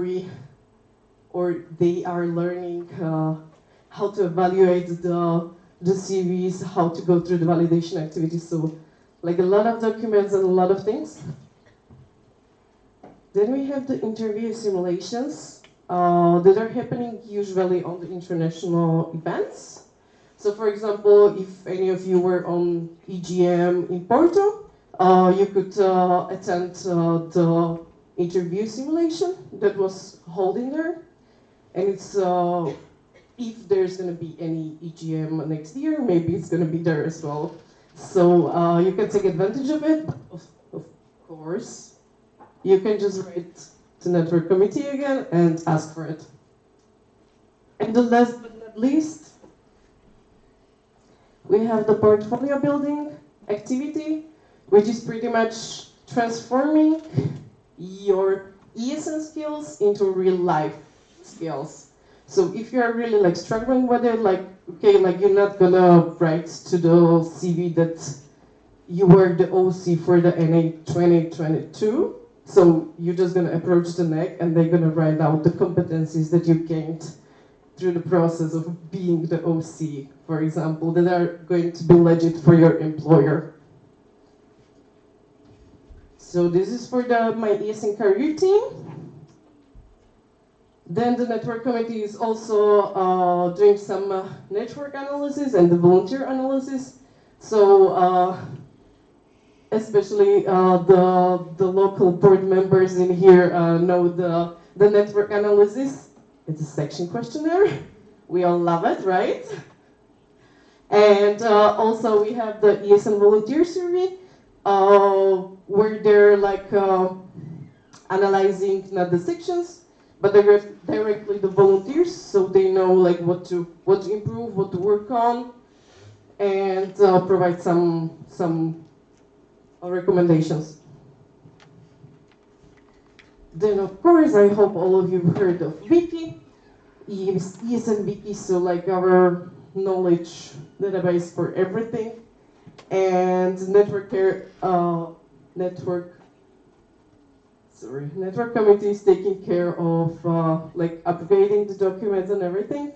they are learning how to evaluate the CVs, how to go through the validation activities. So like a lot of documents and a lot of things. Then we have the interview simulations that are happening usually on the international events. So for example, if any of you were on EGM in Porto, you could attend the interview simulation that was holding there. And it's, if there's gonna be any EGM next year, maybe it's gonna be there as well. So you can take advantage of it. Of course, you can just write to network committee again and ask for it. And the last but not least, we have the portfolio building activity, which is pretty much transforming your ESN skills into real life skills. So if you're really like struggling with it, like, okay, like you're not gonna write to the CV that you were the OC for the NA 2022. So you're just gonna approach the NEC and they're gonna write out the competencies that you gained through the process of being the OC, for example, that are going to be legit for your employer. So this is for the My ESN Career Team. Then the network committee is also doing some network analysis and the volunteer analysis. So especially the local board members in here know the network analysis. It's a section questionnaire. We all love it, right? And also we have the ESN volunteer survey, where they're like analyzing not the sections, but directly the volunteers, so they know like what to improve, what to work on, and provide some recommendations. Then of course, I hope all of you heard of Wiki, ESN Wiki, so like our knowledge database for everything, and network committee is taking care of like upgrading the documents and everything.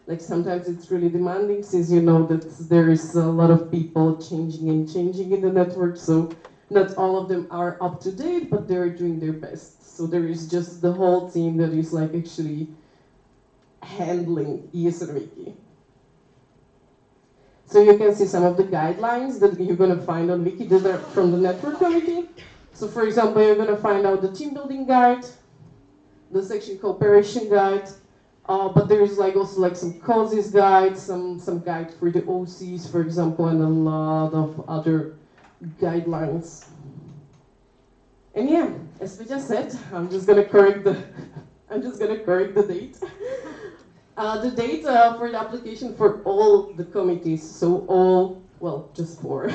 Like sometimes it's really demanding, since you know that there is a lot of people changing in the network, so not all of them are up to date, but they're doing their best. So there is just the whole team that is like actually handling ESN Wiki. So you can see some of the guidelines that you're gonna find on Wiki that are from the network committee. So for example, you're gonna find out the team building guide, the section cooperation guide, but there is like also like some causes guide, some guide for the OCs, for example, and a lot of other guidelines. And yeah, as we just said, I'm just gonna correct the date. The date for the application for all the committees, so all, well, just 4,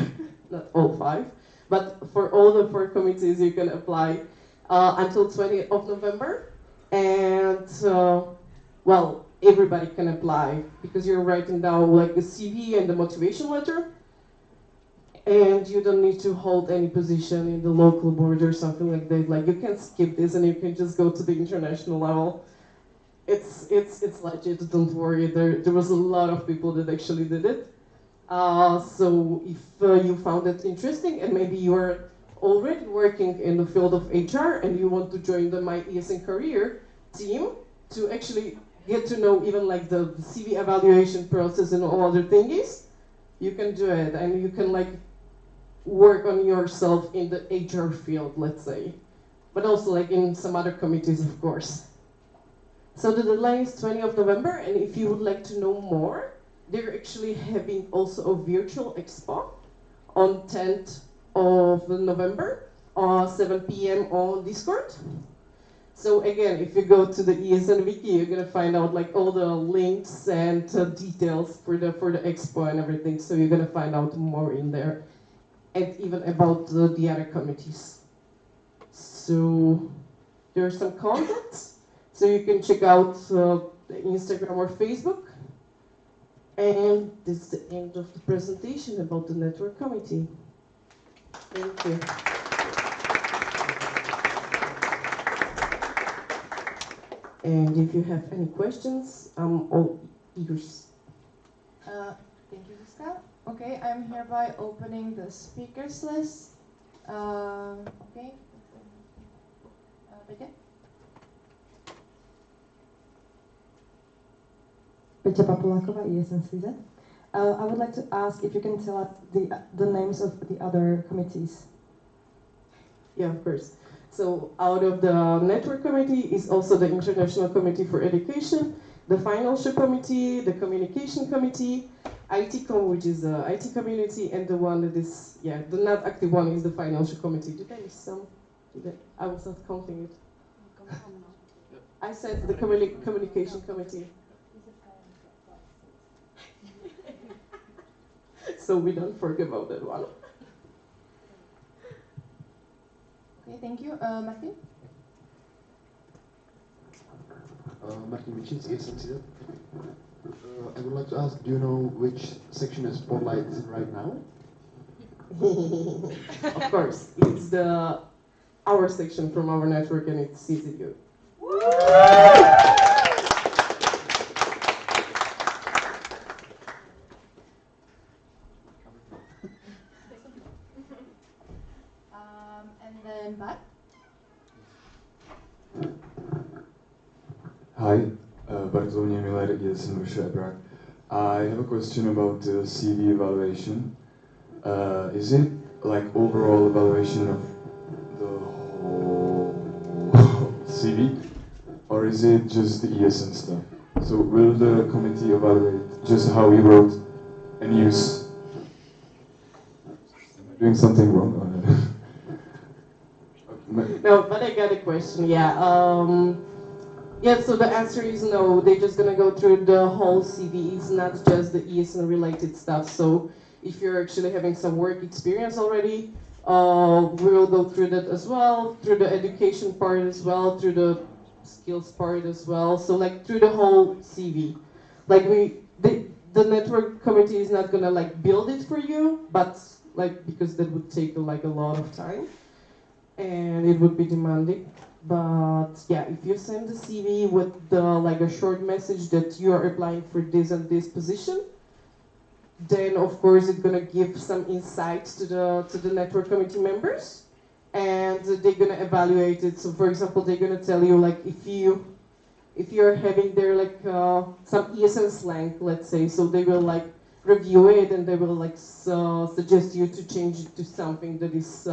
not all 5, but for all the 4 committees you can apply until 20th of November. And well, everybody can apply because you're writing down like the CV and the motivation letter. and you don't need to hold any position in the local board or something like that. Like you can skip this and you can just go to the international level. It's legit, don't worry. There was a lot of people that actually did it. So if you found it interesting and maybe you are already working in the field of HR and you want to join the My ESN Career team to actually get to know even like the CV evaluation process and all other things, you can do it and you can like work on yourself in the HR field, let's say, but also like in some other committees, of course. So the deadline is 20th of November, and if you would like to know more, they're actually having also a virtual expo on 10th of November, 7 p.m. on Discord. So again, if you go to the ESN Wiki, you're gonna find out like all the links and details for the expo and everything. So you're gonna find out more in there, and even about the other committees. So there are some contacts. So you can check out Instagram or Facebook. And this is the end of the presentation about the network committee. Thank you. And if you have any questions, I'm all ears. Thank you, Zuzka. Okay, I'm hereby opening the speakers list. Okay. Begin. Peťa Papuláková, ESN-CZ. I would like to ask if you can tell us the names of the other committees. Yeah, of course. So out of the network committee is also the International Committee for Education, the Financial Committee, the Communication Committee, ITCOM, which is the IT community, and the one that is, yeah, the not active one is the Financial Committee. Did I miss some? I was not counting it. I said the Communication Committee. So we don't forget about that one. Okay, thank you. Martin? Martin Michins, ESN-CZ. I would like to ask, do you know which section is Spotlight right now? Of course, it's our section from our network, and it's CZU. And then Bart? Hi, Bartolomew Miller, ESN Prague. I have a question about the CV evaluation. Is it like overall evaluation of the whole CV, or is it just the ESN stuff? So will the committee evaluate just how you wrote and use? Am I doing something wrong? No, but I got a question. Yeah. Yeah. So the answer is no. They're just gonna go through the whole CV. It's not just the ESN related stuff. So if you're actually having some work experience already, we will go through that as well, through the education part as well, through the skills part as well. So like through the whole CV. Like the network committee is not gonna like build it for you, but like because that would take like a lot of time. And it would be demanding, but yeah, if you send the CV with like a short message that you are applying for this and this position, then of course it's gonna give some insights to the network committee members, and they're gonna evaluate it. So for example, they're gonna tell you like if you're having there like some ESN slang, let's say, so they will like review it and they will like suggest you to change it to something that is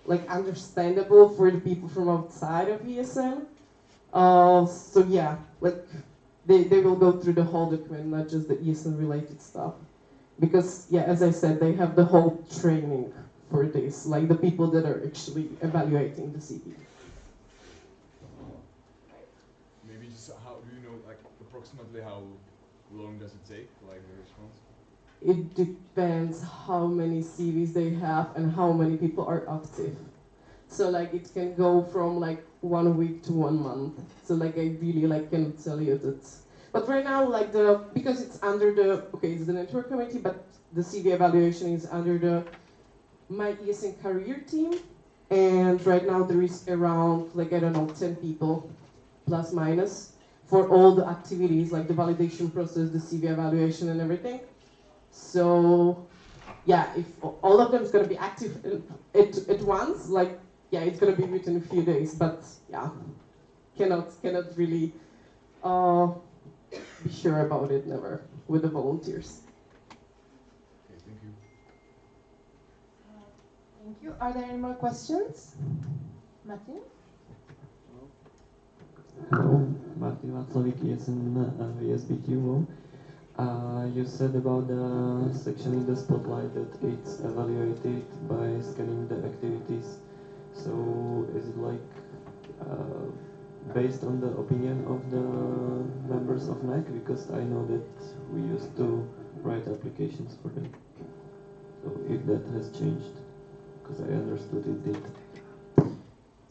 like understandable for the people from outside of ESN. So yeah, like they will go through the whole document, not just the ESN related stuff. Because yeah, as I said, they have the whole training for this, like the people that are actually evaluating the CV. Maybe just how do you know like approximately how long does it take, like the response? It depends how many CVs they have and how many people are active. So like it can go from like 1 week to 1 month. So like I really like cannot tell you that. But right now, like because it's under the, okay, it's the network committee, but the CV evaluation is under the my ESN career team. And right now there is around, like, I don't know, 10 people, plus minus, for all the activities, like the validation process, the CV evaluation and everything. So, yeah, if all of them is going to be active at once, like, yeah, it's going to be within a few days, but yeah, cannot really be sure about it, never, with the volunteers. Okay, thank you. Thank you. Are there any more questions? Martin? Hello, Martin Václavík, ESN VSBQ. You said about the section in the spotlight that it's evaluated by scanning the activities. So is it like based on the opinion of the members of NAC? Because I know that we used to write applications for them. So if that has changed, because I understood it did.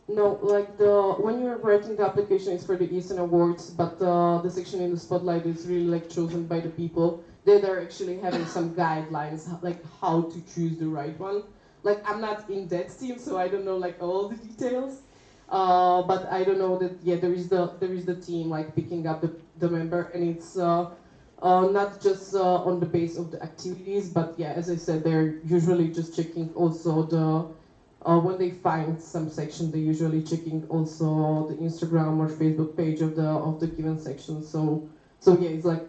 No, like when you're writing the application, it's for the ESN awards, but the section in the spotlight is really like chosen by the people. They're actually having some guidelines, like how to choose the right one. Like, I'm not in that team, so I don't know like all the details. But I don't know that, yeah, there is the team like picking up the member, and it's not just on the base of the activities, but yeah, as I said, they're usually just checking also the when they find some section, they're usually checking also the Instagram or Facebook page of the given section. So yeah, it's like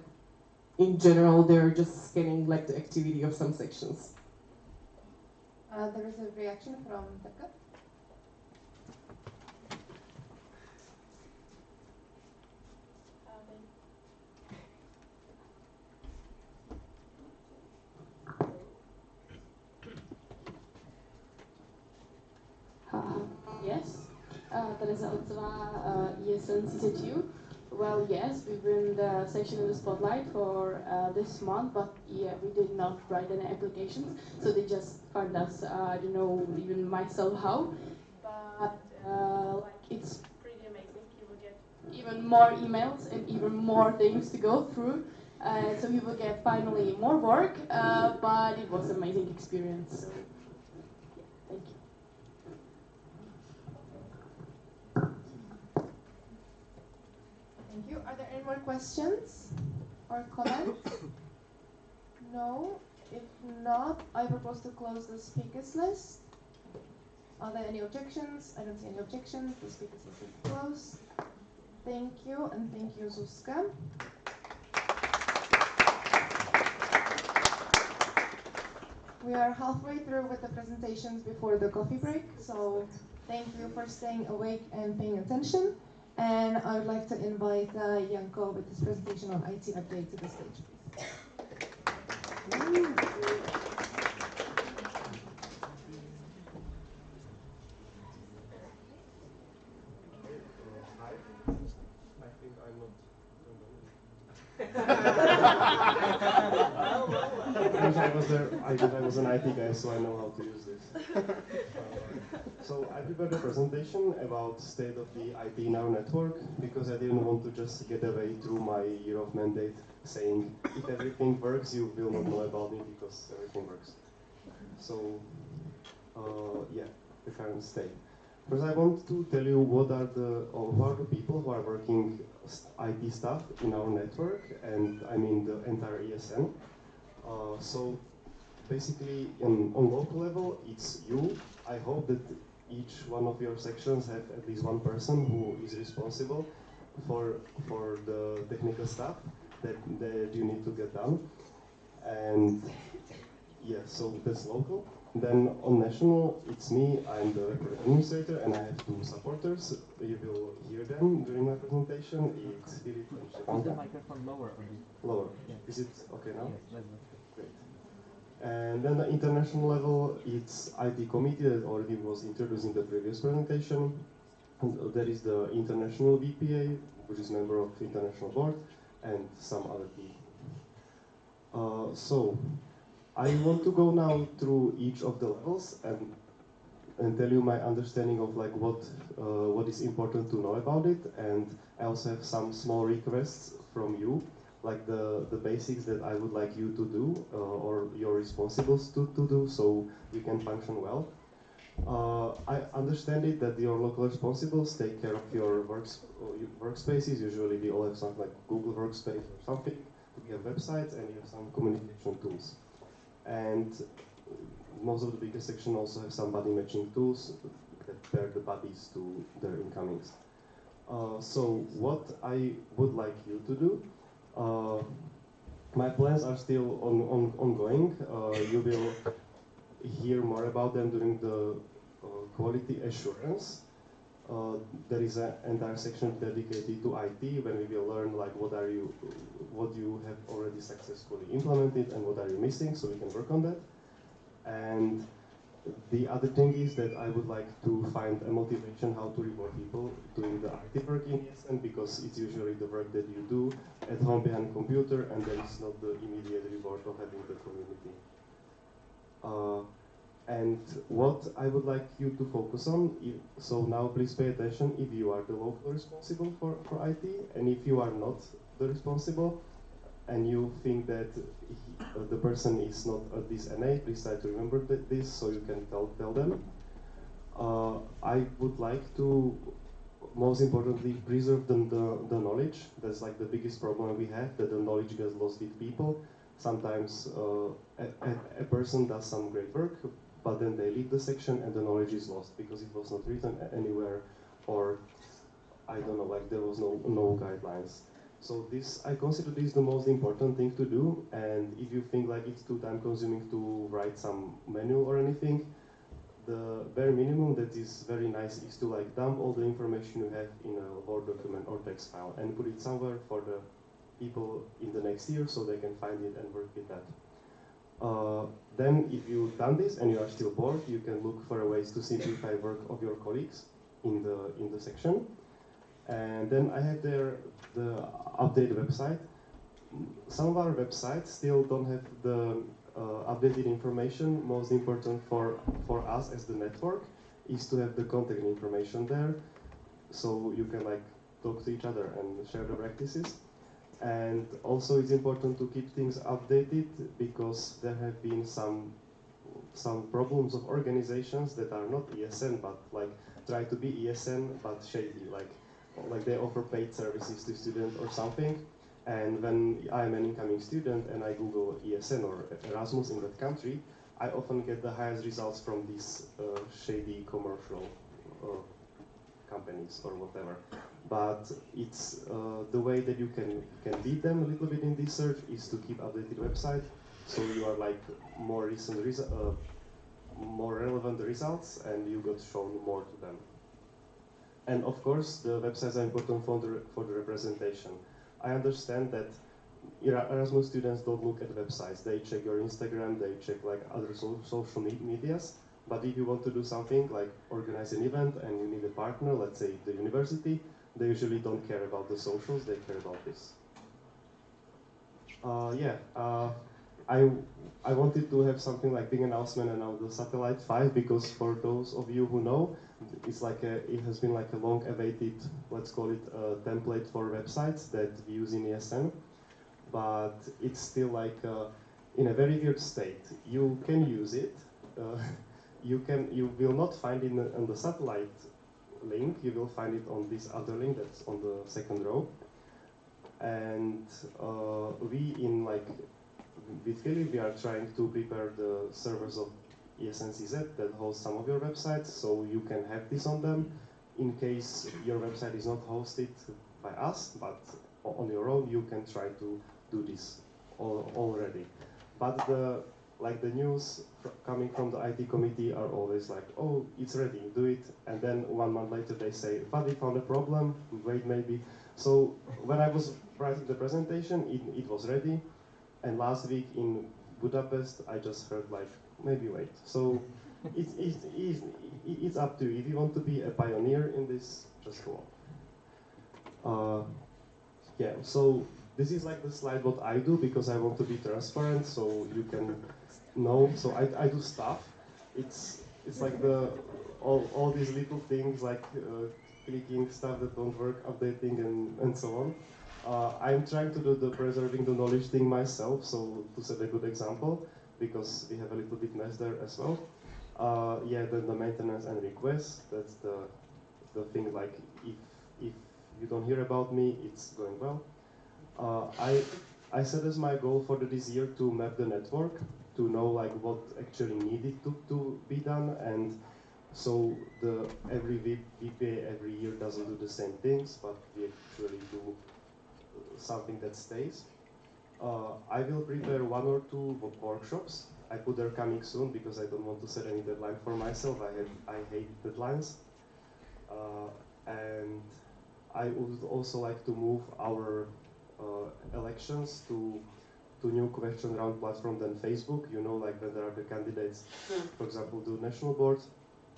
in general they're just scanning like the activity of some sections. There is a reaction from Taka. Yes, Teresa Otzova, ESN CZ2. Well, yes, we've been the section in the spotlight for this month, but yeah, we did not write any applications, so they just found us. I don't know even myself how, but like it's pretty amazing. You will get even more emails and even more things to go through. So you will get finally more work, but it was an amazing experience. So yeah, thank you. Thank you. Are there any more questions or comments? No? If not, I propose to close the speakers list. Are there any objections? I don't see any objections. The speakers list is closed. Thank you, and thank you, Zuzka. We are halfway through with the presentations before the coffee break, so thank you for staying awake and paying attention. And I would like to invite Janko with his presentation on IT update to the stage, please. I was an IT guy, so I know how to use this. So I prepared a presentation about state of the IT in our network, because I didn't want to just get away through my year of mandate saying, if everything works, you will not know about me because everything works. So, yeah, the current state. First, I want to tell you who are the people who are working IT stuff in our network, and I mean the entire ESN. So basically, on local level, it's you. I hope that each one of your sections have at least one person who is responsible for the technical stuff that you need to get done. And yeah, so that's local. Then on national, it's me. I'm the administrator, and I have two supporters. You will hear them during my presentation. It's Filip and Stefan. Is the microphone lower a bit? Lower. Yeah. Is it okay now? Yes, that's great. And then the international level, it's IT committee that already was introduced in the previous presentation. And there is the international VPA, which is member of international board, and some other people. So I want to go now through each of the levels and tell you my understanding of like what is important to know about it, and I also have some small requests from you, like the basics that I would like you to do, or you're responsible to do, so we can function well. I understand it that your local responsibles take care of your workspaces. Usually we all have something like Google Workspace or something. We have websites and you have some communication tools. And most of the bigger section also have some buddy matching tools that pair the buddies to their incomings. So what I would like you to do, my plans are still ongoing. You will hear more about them during the quality assurance. There is an entire section dedicated to IT when we will learn like what you have already successfully implemented and what are you missing, so we can work on that. And the other thing is that I would like to find a motivation how to reward people doing the IT work in ESN, because it's usually the work that you do at home behind a computer and there is not the immediate reward of having the community. And what I would like you to focus on, so now please pay attention if you are the local responsible for IT, and if you are not the responsible, and you think that the person is not at this NA, please try to remember this so you can tell them. I would like to, most importantly, preserve the knowledge. That's like the biggest problem we have, that the knowledge gets lost with people. Sometimes a person does some great work, but then they leave the section and the knowledge is lost because it was not written anywhere, or I don't know, like there was no guidelines. So I consider this the most important thing to do, and if you think like it's too time consuming to write some manual or anything, the bare minimum that is very nice is to like dump all the information you have in a Word document or text file and put it somewhere for the people in the next year so they can find it and work with that. Then if you've done this and you are still bored, you can look for ways to simplify work of your colleagues in the section. And then I have there the updated website. Some of our websites still don't have the updated information. Most important for us as the network is to have the contact information there, so you can like talk to each other and share the practices. And also it's important to keep things updated because there have been some problems of organizations that are not ESN but like try to be ESN but shady, like they offer paid services to students or something. And when I'm an incoming student and I Google ESN or Erasmus in that country, I often get the highest results from these shady commercial companies or whatever. But it's the way that you can beat them a little bit in this search is to keep updated website, so you are like more recent, more relevant results, and you got shown more to them. And of course, the websites are important for the representation. I understand that Erasmus students don't look at websites. They check your Instagram, they check like other social medias. But if you want to do something like organize an event and you need a partner, let's say the university, they usually don't care about the socials, they care about this. I wanted to have something like big announcement about the Satellite 5, because for those of you who know, it's like it has been like a long-awaited, let's call it a template for websites that we use in ESN, but it's still like in a very weird state. You can use it. You will not find it on the satellite link. You will find it on this other link that's on the second row. And we in like with Philip, we are trying to prepare the servers of ESNCZ that host some of your websites, so you can have this on them in case your website is not hosted by us, but on your own you can try to do this already. But the news coming from the IT committee are always like, oh, it's ready, do it, and then 1 month later they say, but we found a problem, wait maybe. So when I was writing the presentation, it was ready, and last week in Budapest I just heard like, maybe wait. So it's up to you. If you want to be a pioneer in this, just go on. Yeah, so this is like the slide what I do because I want to be transparent so you can know. So I do stuff. It's like all these little things like clicking stuff that don't work, updating, and so on. I'm trying to do the preserving the knowledge thing myself, so to set a good example, because we have a little bit mess there as well. Yeah, then the maintenance and requests, that's the thing, like, if you don't hear about me, it's going well. I set as my goal for this year to map the network, to know like what actually needed to be done, and so every VPA every year doesn't do the same things, but we actually do something that stays. I will prepare 1 or 2 workshops. I put they're coming soon because I don't want to set any deadline for myself. I hate deadlines. And I would also like to move our elections to new question round platform than Facebook. You know, like when there are the candidates, for example, do national boards,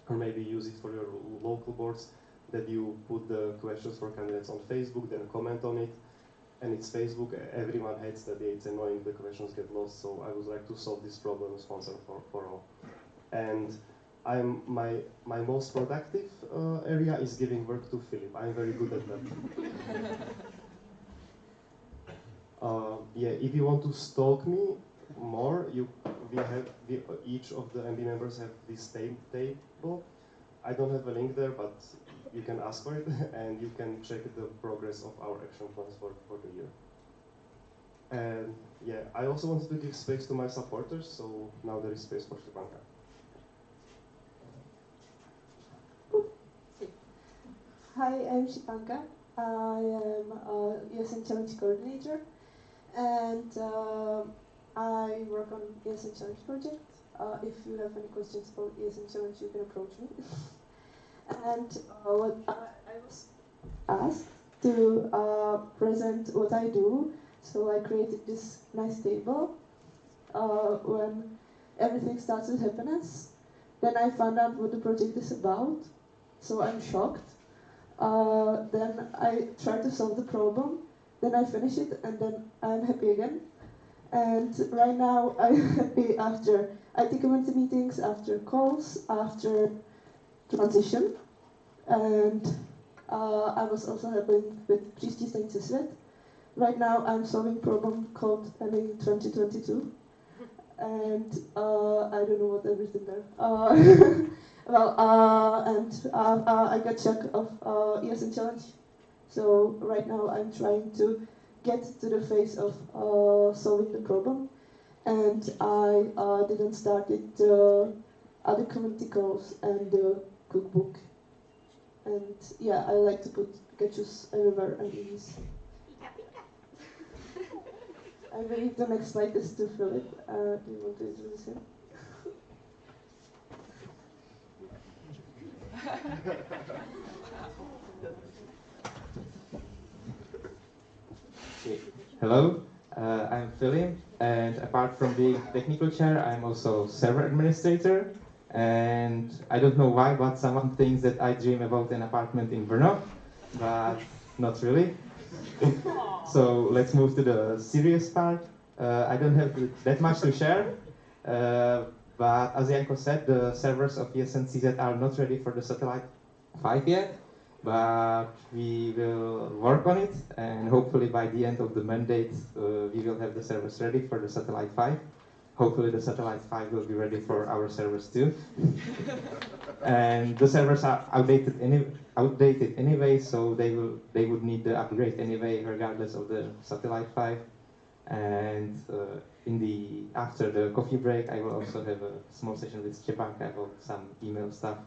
or maybe use it for your local boards, that you put the questions for candidates on Facebook, then comment on it, and it's Facebook. Everyone hates that it's annoying, the questions get lost, so I would like to solve this problem once and for all. And my most productive area is giving work to Philip. I'm very good at that. Yeah, if you want to stalk me more, each of the MB members have this table. I don't have a link there, but you can ask for it, and you can check the progress of our action plans for the year. And yeah, I also wanted to give space to my supporters, so now there is space for Szczepanka. Hi, I'm Szczepanka. I am a ESN Challenge Coordinator, and I work on ESN Challenge project. If you have any questions about ESN Challenge, you can approach me. And what I was asked to present what I do, so I created this nice table. When everything starts with happiness, then I found out what the project is about, so I'm shocked. Then I try to solve the problem, then I finish it, and then I'm happy again. And right now I'm happy after IT community meetings, after calls, after transition. And I was also helping with Příští svět. Right now I'm solving a problem called Twenty22. And I don't know what everything there. Well, I got check of ESN Challenge. So right now I'm trying to get to the phase of solving the problem. And I didn't start it other community calls and the cookbook. And yeah, I like to put Pikachu's everywhere and these. I believe the next slide is to Philip. Do you want to introduce him? Okay. Hello, I'm Philip, and apart from being technical chair, I'm also server administrator. And I don't know why, but someone thinks that I dream about an apartment in Brno, but not really. So let's move to the serious part. I don't have that much to share, but as Janko said, the servers of ESN CZ are not ready for the satellite 5 yet, but we will work on it, and hopefully by the end of the mandate, we will have the servers ready for the satellite 5. Hopefully the satellite 5 will be ready for our servers too. And the servers are outdated anyway, so they would need the upgrade anyway, regardless of the satellite 5. And after the coffee break, I will also have a small session with Szczepanka about some email stuff.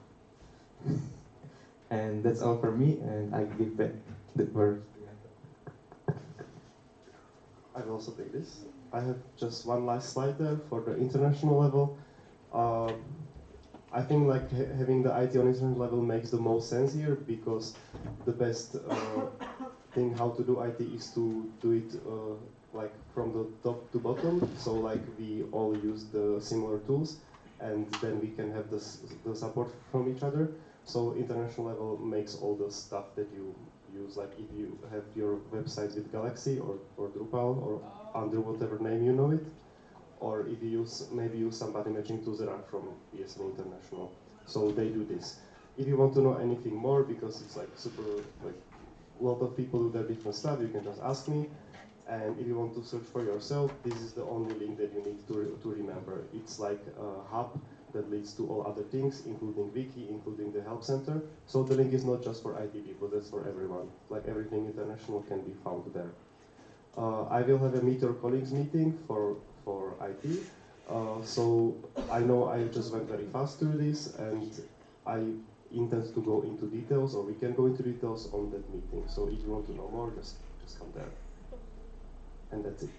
And that's all for me, and I give back the word. I will also take this. I have just one last slide there for the international level. I think like having the IT on international level makes the most sense here, because the best thing how to do IT is to do it like from the top to bottom. So like we all use the similar tools, and then we can have the support from each other. So international level makes all the stuff that you use, like if you have your website with Galaxy or Drupal or under whatever name you know it, or if you use maybe some body matching tools that are from ESN International. So they do this. if you want to know anything more, because it's like super, like a lot of people do their different stuff, you can just ask me. And if you want to search for yourself, this is the only link that you need to remember. It's like a hub that leads to all other things, including Wiki, including the help center. So the link is not just for IT people, that's for everyone. Like everything international can be found there. I will have a Meet Your Colleagues meeting for IT. So I know I just went very fast through this, and I intend to go into details, or we can go into details on that meeting. So if you want to know more, just come there. And that's it.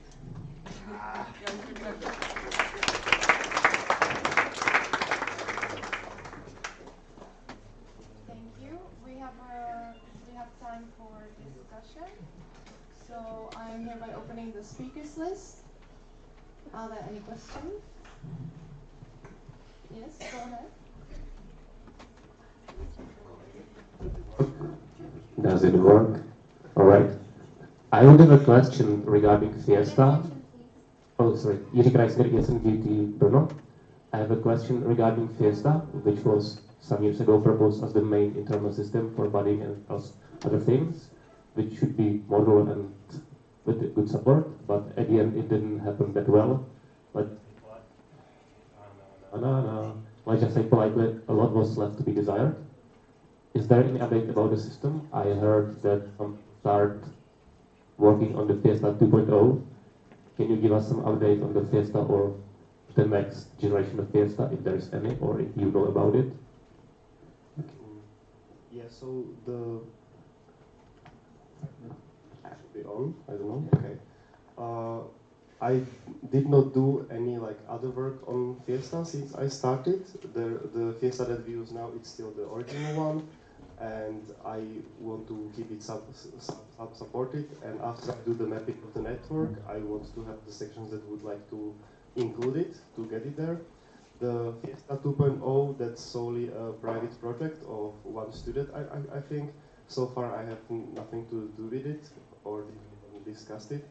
Thank you. We have time for discussion. So I am hereby opening the speakers list. Are there any questions? Yes, go ahead. Does it work? All right. I would have a question regarding Fiesta. Oh, sorry. Jiří Krajsner, ESN Brno. I have a question regarding Fiesta, which was some years ago proposed as the main internal system for budding and other things, which should be modular and with good support, but at the end it didn't happen that well. But let's just say politely, a lot was left to be desired. Is there any update about the system? I heard that some start working on the Fiesta 2.0. Can you give us some update on the Fiesta or the next generation of Fiesta, if there is any, or if you know about it? Yeah, so the should be on. I don't know. Okay. I did not do any like other work on Fiesta since I started. The Fiesta that we use now, it's still the original one, and I want to keep it supported. And after I do the mapping of the network, I want to have the sections that would like to include it to get it there. The Fiesta 2.0, that's solely a private project of one student, I think. So far, I have nothing to do with it or discussed it.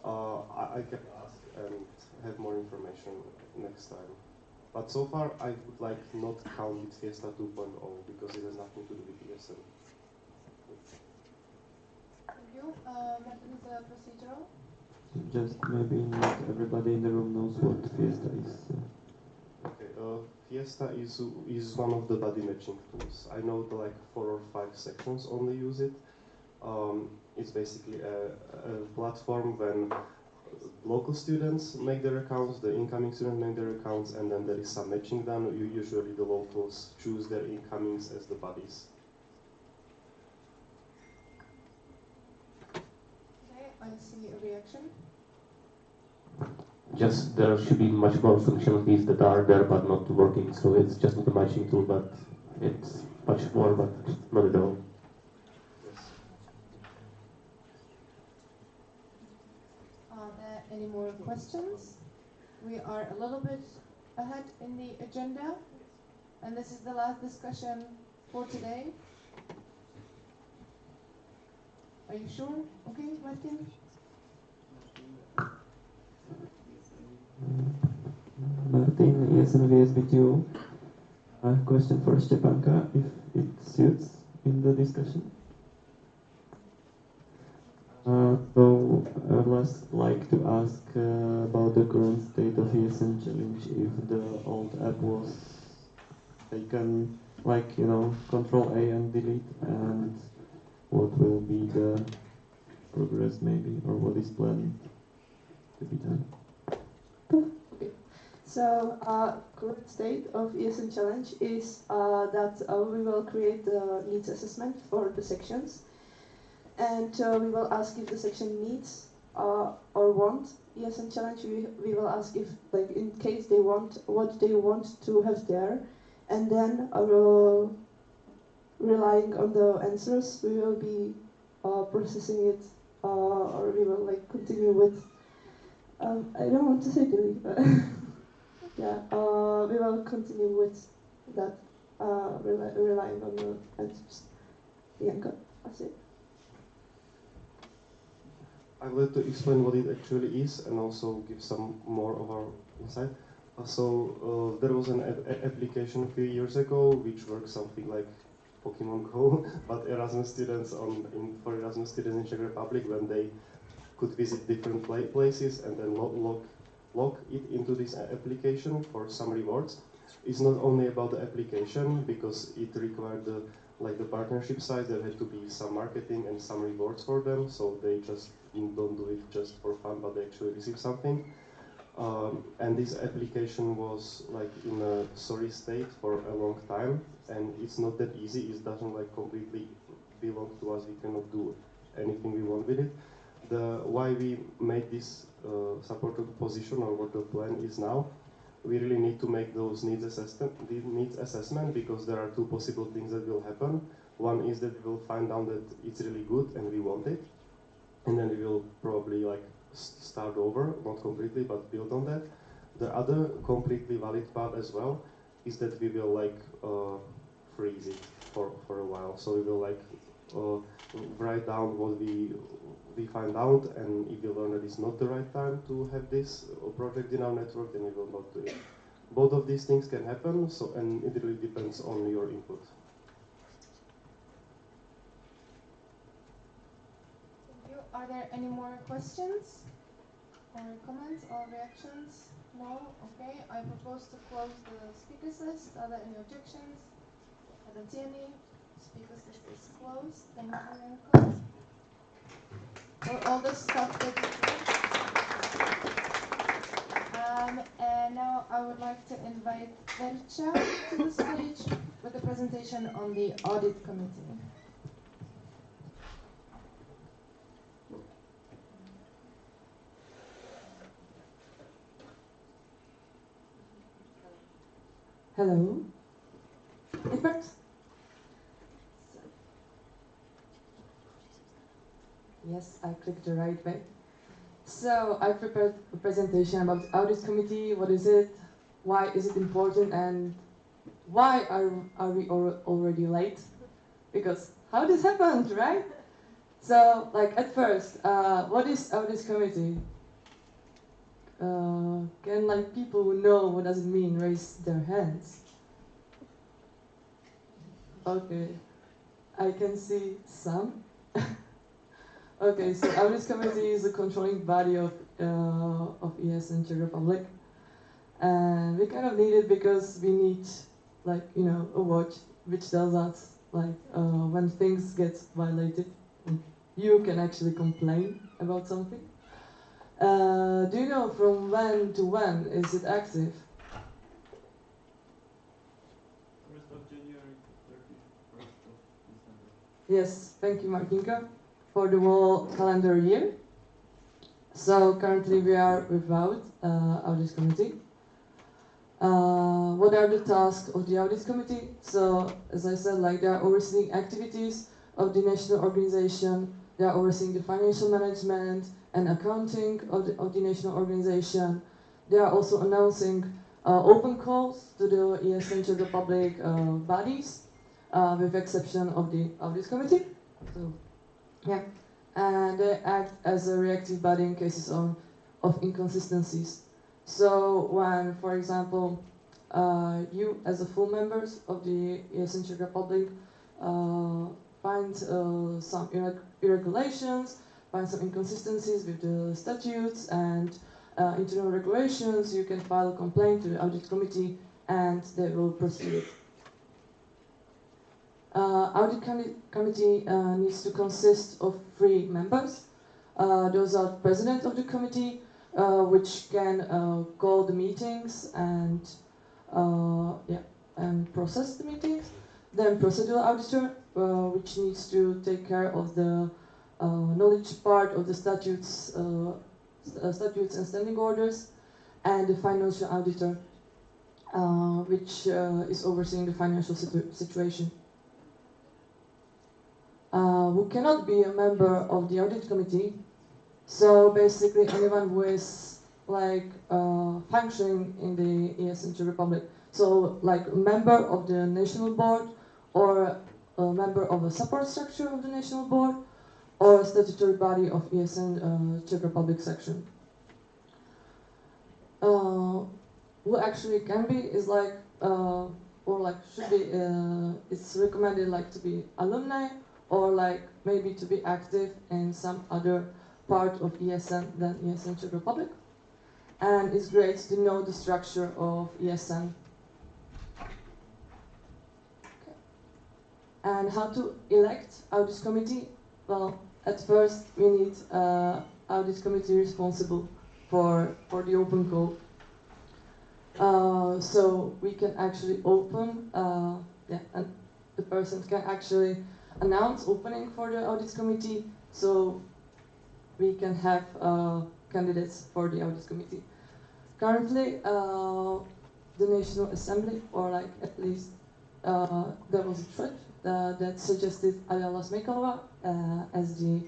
I can ask and have more information next time. But so far, I would like not count it Fiesta 2.0 because it has nothing to do with ESN. Thank you. What is the procedural? Just maybe not everybody in the room knows what Fiesta is. Okay, Fiesta is one of the body matching tools. I know the like 4 or 5 sections only use it. It's basically a platform when local students make their accounts, the incoming students make their accounts, and then there is some matching done. Usually the locals choose their incomings as the buddies. Okay, I see a reaction. Just there should be much more functionalities that are there but not working, so it's just not a matching tool, but it's much more, but not at all. Are there any more questions? We are a little bit ahead in the agenda, and this is the last discussion for today. Are you sure? Okay, Martin? Martin, ESN VSB2. I have a question for Stepanka, if it suits in the discussion. So I would like to ask about the current state of ESN challenge. If the old app was taken, like, you know, Control A and delete, and what will be the progress maybe, or what is planned to be done? Okay. So current state of ESN challenge is that we will create the needs assessment for the sections. And we will ask if the section needs or want ESN challenge. We will ask if, like, in case they want, what they want to have there, and then relying on the answers, we will be processing it, or we will like continue with. I don't want to say delete, but yeah, we will continue with that, relying on the answers. Bianca, that's it. I would like to explain what it actually is and also give some more of our insight. There was an application a few years ago which worked something like Pokemon Go, but Erasmus students for Erasmus students in Czech Republic, when they could visit different places and then log it into this application for some rewards. It's not only about the application, because it required the partnership side. There had to be some marketing and some rewards for them, so they just don't do it just for fun, but they actually receive something. And this application was like in a sorry state for a long time, and it's not that easy. It doesn't like completely belong to us. We cannot do anything we want with it. Why we made this supported position, or what the plan is now, we really need to make those needs assessment, because there are two possible things that will happen. One is that we will find out that it's really good and we want it, and then we will probably like start over, not completely, but build on that. The other completely valid part as well is that we will like freeze it for a while. So we will like write down what we find out, and if we learn that it's not the right time to have this project in our network, then we will not do it. Both of these things can happen, and it really depends on your input. Thank you. Are there any more questions or comments or reactions? No? Okay. I propose to close the speakers list. Are there any objections? I don't see any. Speakers list is closed. Thank you, Janko. For all the stuff that you did. And now I would like to invite Vercha to the stage with a presentation on the audit committee. Hello. It works? Yes, I clicked the right way. So I prepared a presentation about the audit committee. What is it? Why is it important? And why are we already late? Because how this happened, right? So, like at first, what is audit committee? Can like people who know what does it mean raise their hands? Okay, I can see some. Okay, so audit committee is the controlling body of ES in Czech Republic, and we kind of need it because we need, like, you know, a watch which tells us like when things get violated, and you can actually complain about something. Do you know from when to when is it active? 1st of January to 31st of December. Yes, thank you, Martinka, for the whole calendar year. So currently we are without audit committee. What are the tasks of the audit committee? So, as I said, like they are overseeing activities of the national organization. They are overseeing the financial management and accounting of the national organization. They are also announcing open calls to the ES Czech Republic bodies, with exception of the audit committee. So, yeah, and they act as a reactive body in cases of inconsistencies. So when, for example, you as a full members of the ES Czech Republic find some irregulations, find some inconsistencies with the statutes and internal regulations, you can file a complaint to the audit committee and they will proceed. Audit committee needs to consist of 3 members. Those are president of the committee, which can call the meetings and process the meetings. Then procedural auditor, which needs to take care of the knowledge part of the statutes and standing orders, and the financial auditor, which is overseeing the financial situation. Who cannot be a member of the audit committee. So basically anyone who is like functioning in the ES Czech Republic. So like a member of the national board, or a member of a support structure of the national board, or a statutory body of ESN Czech Republic section. who actually can be is like, or like should be, it's recommended like to be alumni or like maybe to be active in some other part of ESN than ESN Czech Republic. And it's great to know the structure of ESN. Okay. And how to elect audit committee? Well, at first we need audit committee responsible for the open call. So we can actually open, and the person can actually announce opening for the audit committee, so we can have candidates for the audit committee. Currently, the National Assembly, or like at least there was a thread that suggested Adela Smejkalova as the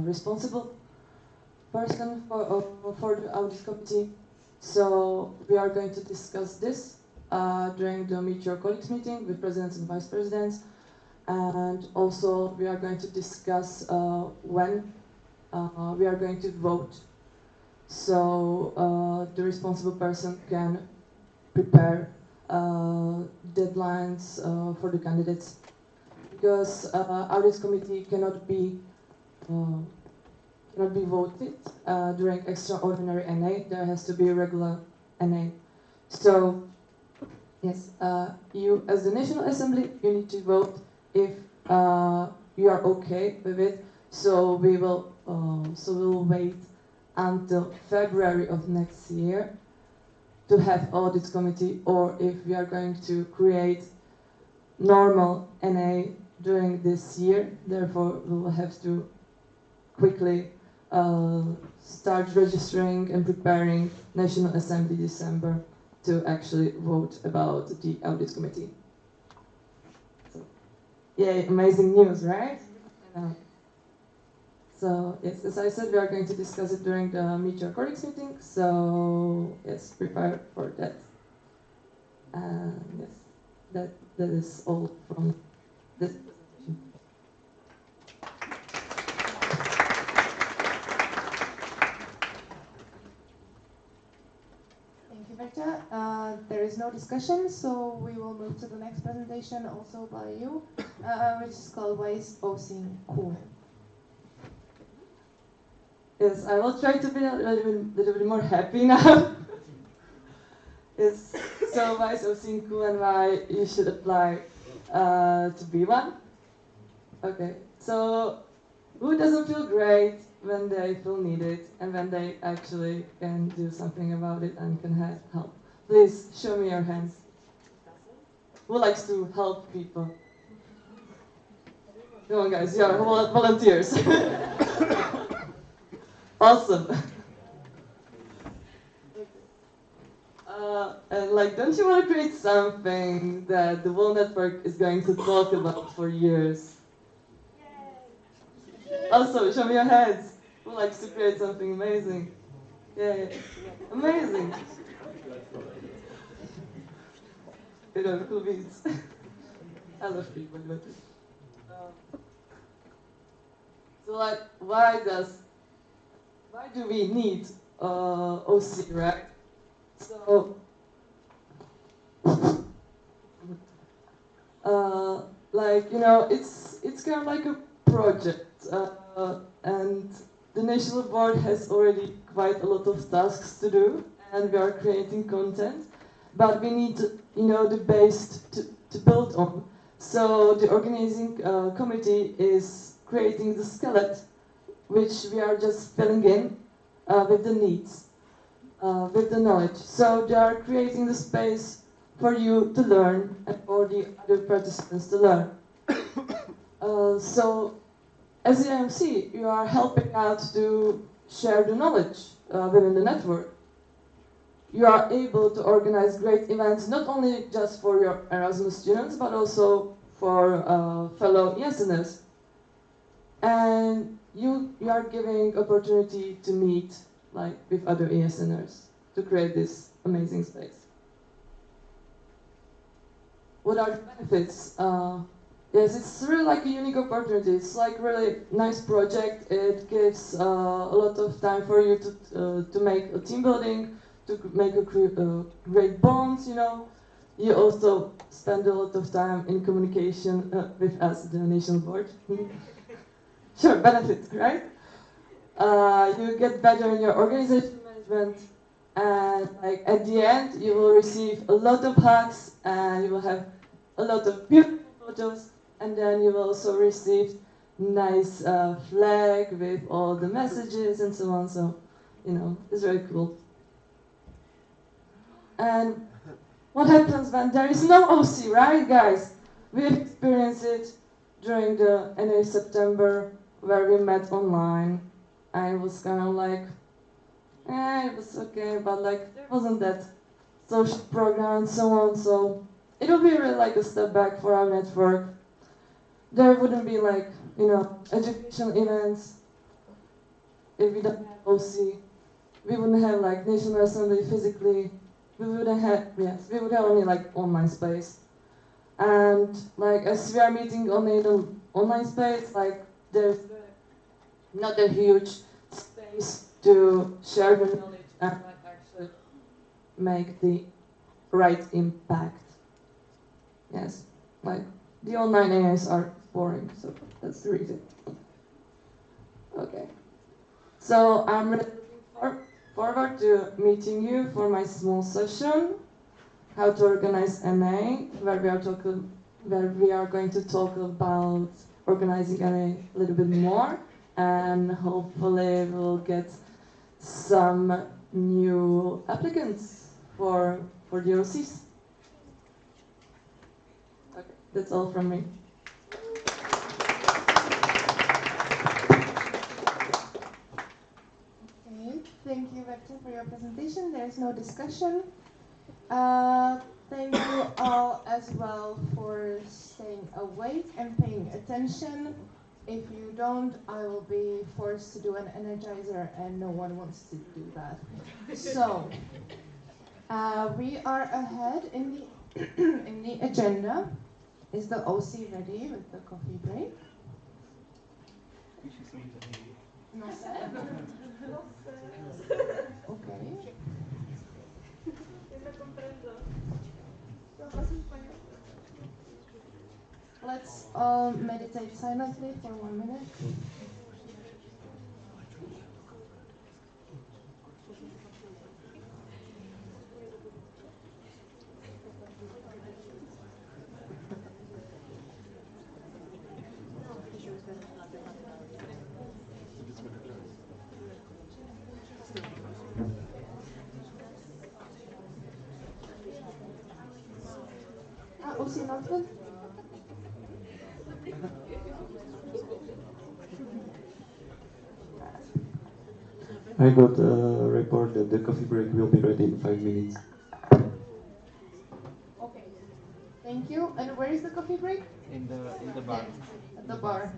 responsible person for the audit committee. So we are going to discuss this during the Meet Your Colleagues meeting with presidents and vice presidents. And also we are going to discuss when we are going to vote. So the responsible person can prepare deadlines for the candidates. Because audit committee cannot be voted during extraordinary NA. There has to be a regular NA. So yes, you as the National Assembly, you need to vote if you are okay with it. So we will we'll wait until February of next year to have audit committee, or if we are going to create normal NA during this year. Therefore, we will have to quickly start registering and preparing National Assembly December to actually vote about the audit committee. So, yay, amazing news, right? So yes, as I said, we are going to discuss it during the Meet Your Colleagues meeting. So yes, prepare for that. Yes, that is all from this presentation. Thank you, Berta. There is no discussion, so we will move to the next presentation, also by you, which is called Ways of Seeing Cool. Yes, I will try to be a little bit more happy now. Yes, so Ways of Seeing Cool and why you should apply to be one. Okay, so who doesn't feel great when they feel needed and when they actually can do something about it and can have help? Please show me your hands. Who likes to help people? Come on, guys, you are volunteers. Awesome. And like, don't you want to create something that the whole network is going to talk about for years? Yay. Also, show me your hands. Who likes to create something amazing? Yay. Amazing. You know, cool beats. I love people. So like, why do we need OC, right? So, like, you know, it's kind of like a project, and the national board has already quite a lot of tasks to do, and we are creating content, but we need, you know, the base to build on. So the organizing committee is creating the skeleton, which we are just filling in with the needs, with the knowledge. So they are creating the space for you to learn and for the other participants to learn. So as an MC, you are helping out to share the knowledge within the network. You are able to organize great events, not only just for your Erasmus students, but also for fellow ESNers. And you are giving opportunity to meet like with other ESNers to create this amazing space. What are the benefits? Yes, it's really like a unique opportunity. It's like really nice project. It gives a lot of time for you to make a team building, to make a great bonds, you know. You also spend a lot of time in communication with us, the national board. Sure, benefit, right? You get better in your organization management, and like at the end, you will receive a lot of hugs, and you will have a lot of beautiful photos, and then you will also receive nice flag with all the messages and so on. So, you know, it's very cool. And what happens when there is no OC, right, guys? We've experienced it during the NA September, where we met online, and it was kind of like, it was okay, but like there wasn't that social program and so on. So it would be really like a step back for our network. There wouldn't be like, you know, educational events if we don't have OC. We wouldn't have like National Assembly physically. We wouldn't have, yes, we would have only like online space. And like as we are meeting only in the online space, like there's not a huge space to share the knowledge and like actually make the right impact. Yes, like the online AIs are boring, so that's the reason. Okay, so I'm really looking forward to meeting you for my small session, how to organize NA, where we are going to talk about organizing NA a little bit more, and hopefully we'll get some new applicants for the OCs. Okay, that's all from me. Okay, thank you, Vector, for your presentation. There is no discussion. Thank you all as well for staying awake and paying attention. If you don't, I will be forced to do an energizer, and no one wants to do that. So, we are ahead in the in the agenda. Is the OC ready with the coffee break? No sé. Okay. Let's all meditate silently for 1 minute. OC announcement? I got a report that the coffee break will be ready in 5 minutes. Okay. Thank you. And where is the coffee break? In the bar. At the bar.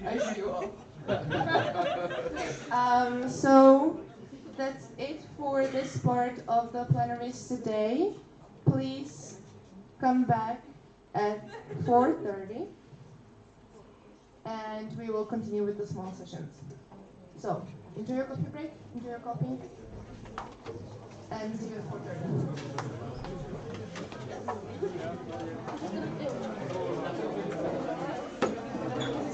I see you all. So that's it for this part of the plenaries today. Please come back at 4:30, and we will continue with the small sessions. So enjoy your coffee break, enjoy your coffee, and see you at 4:30.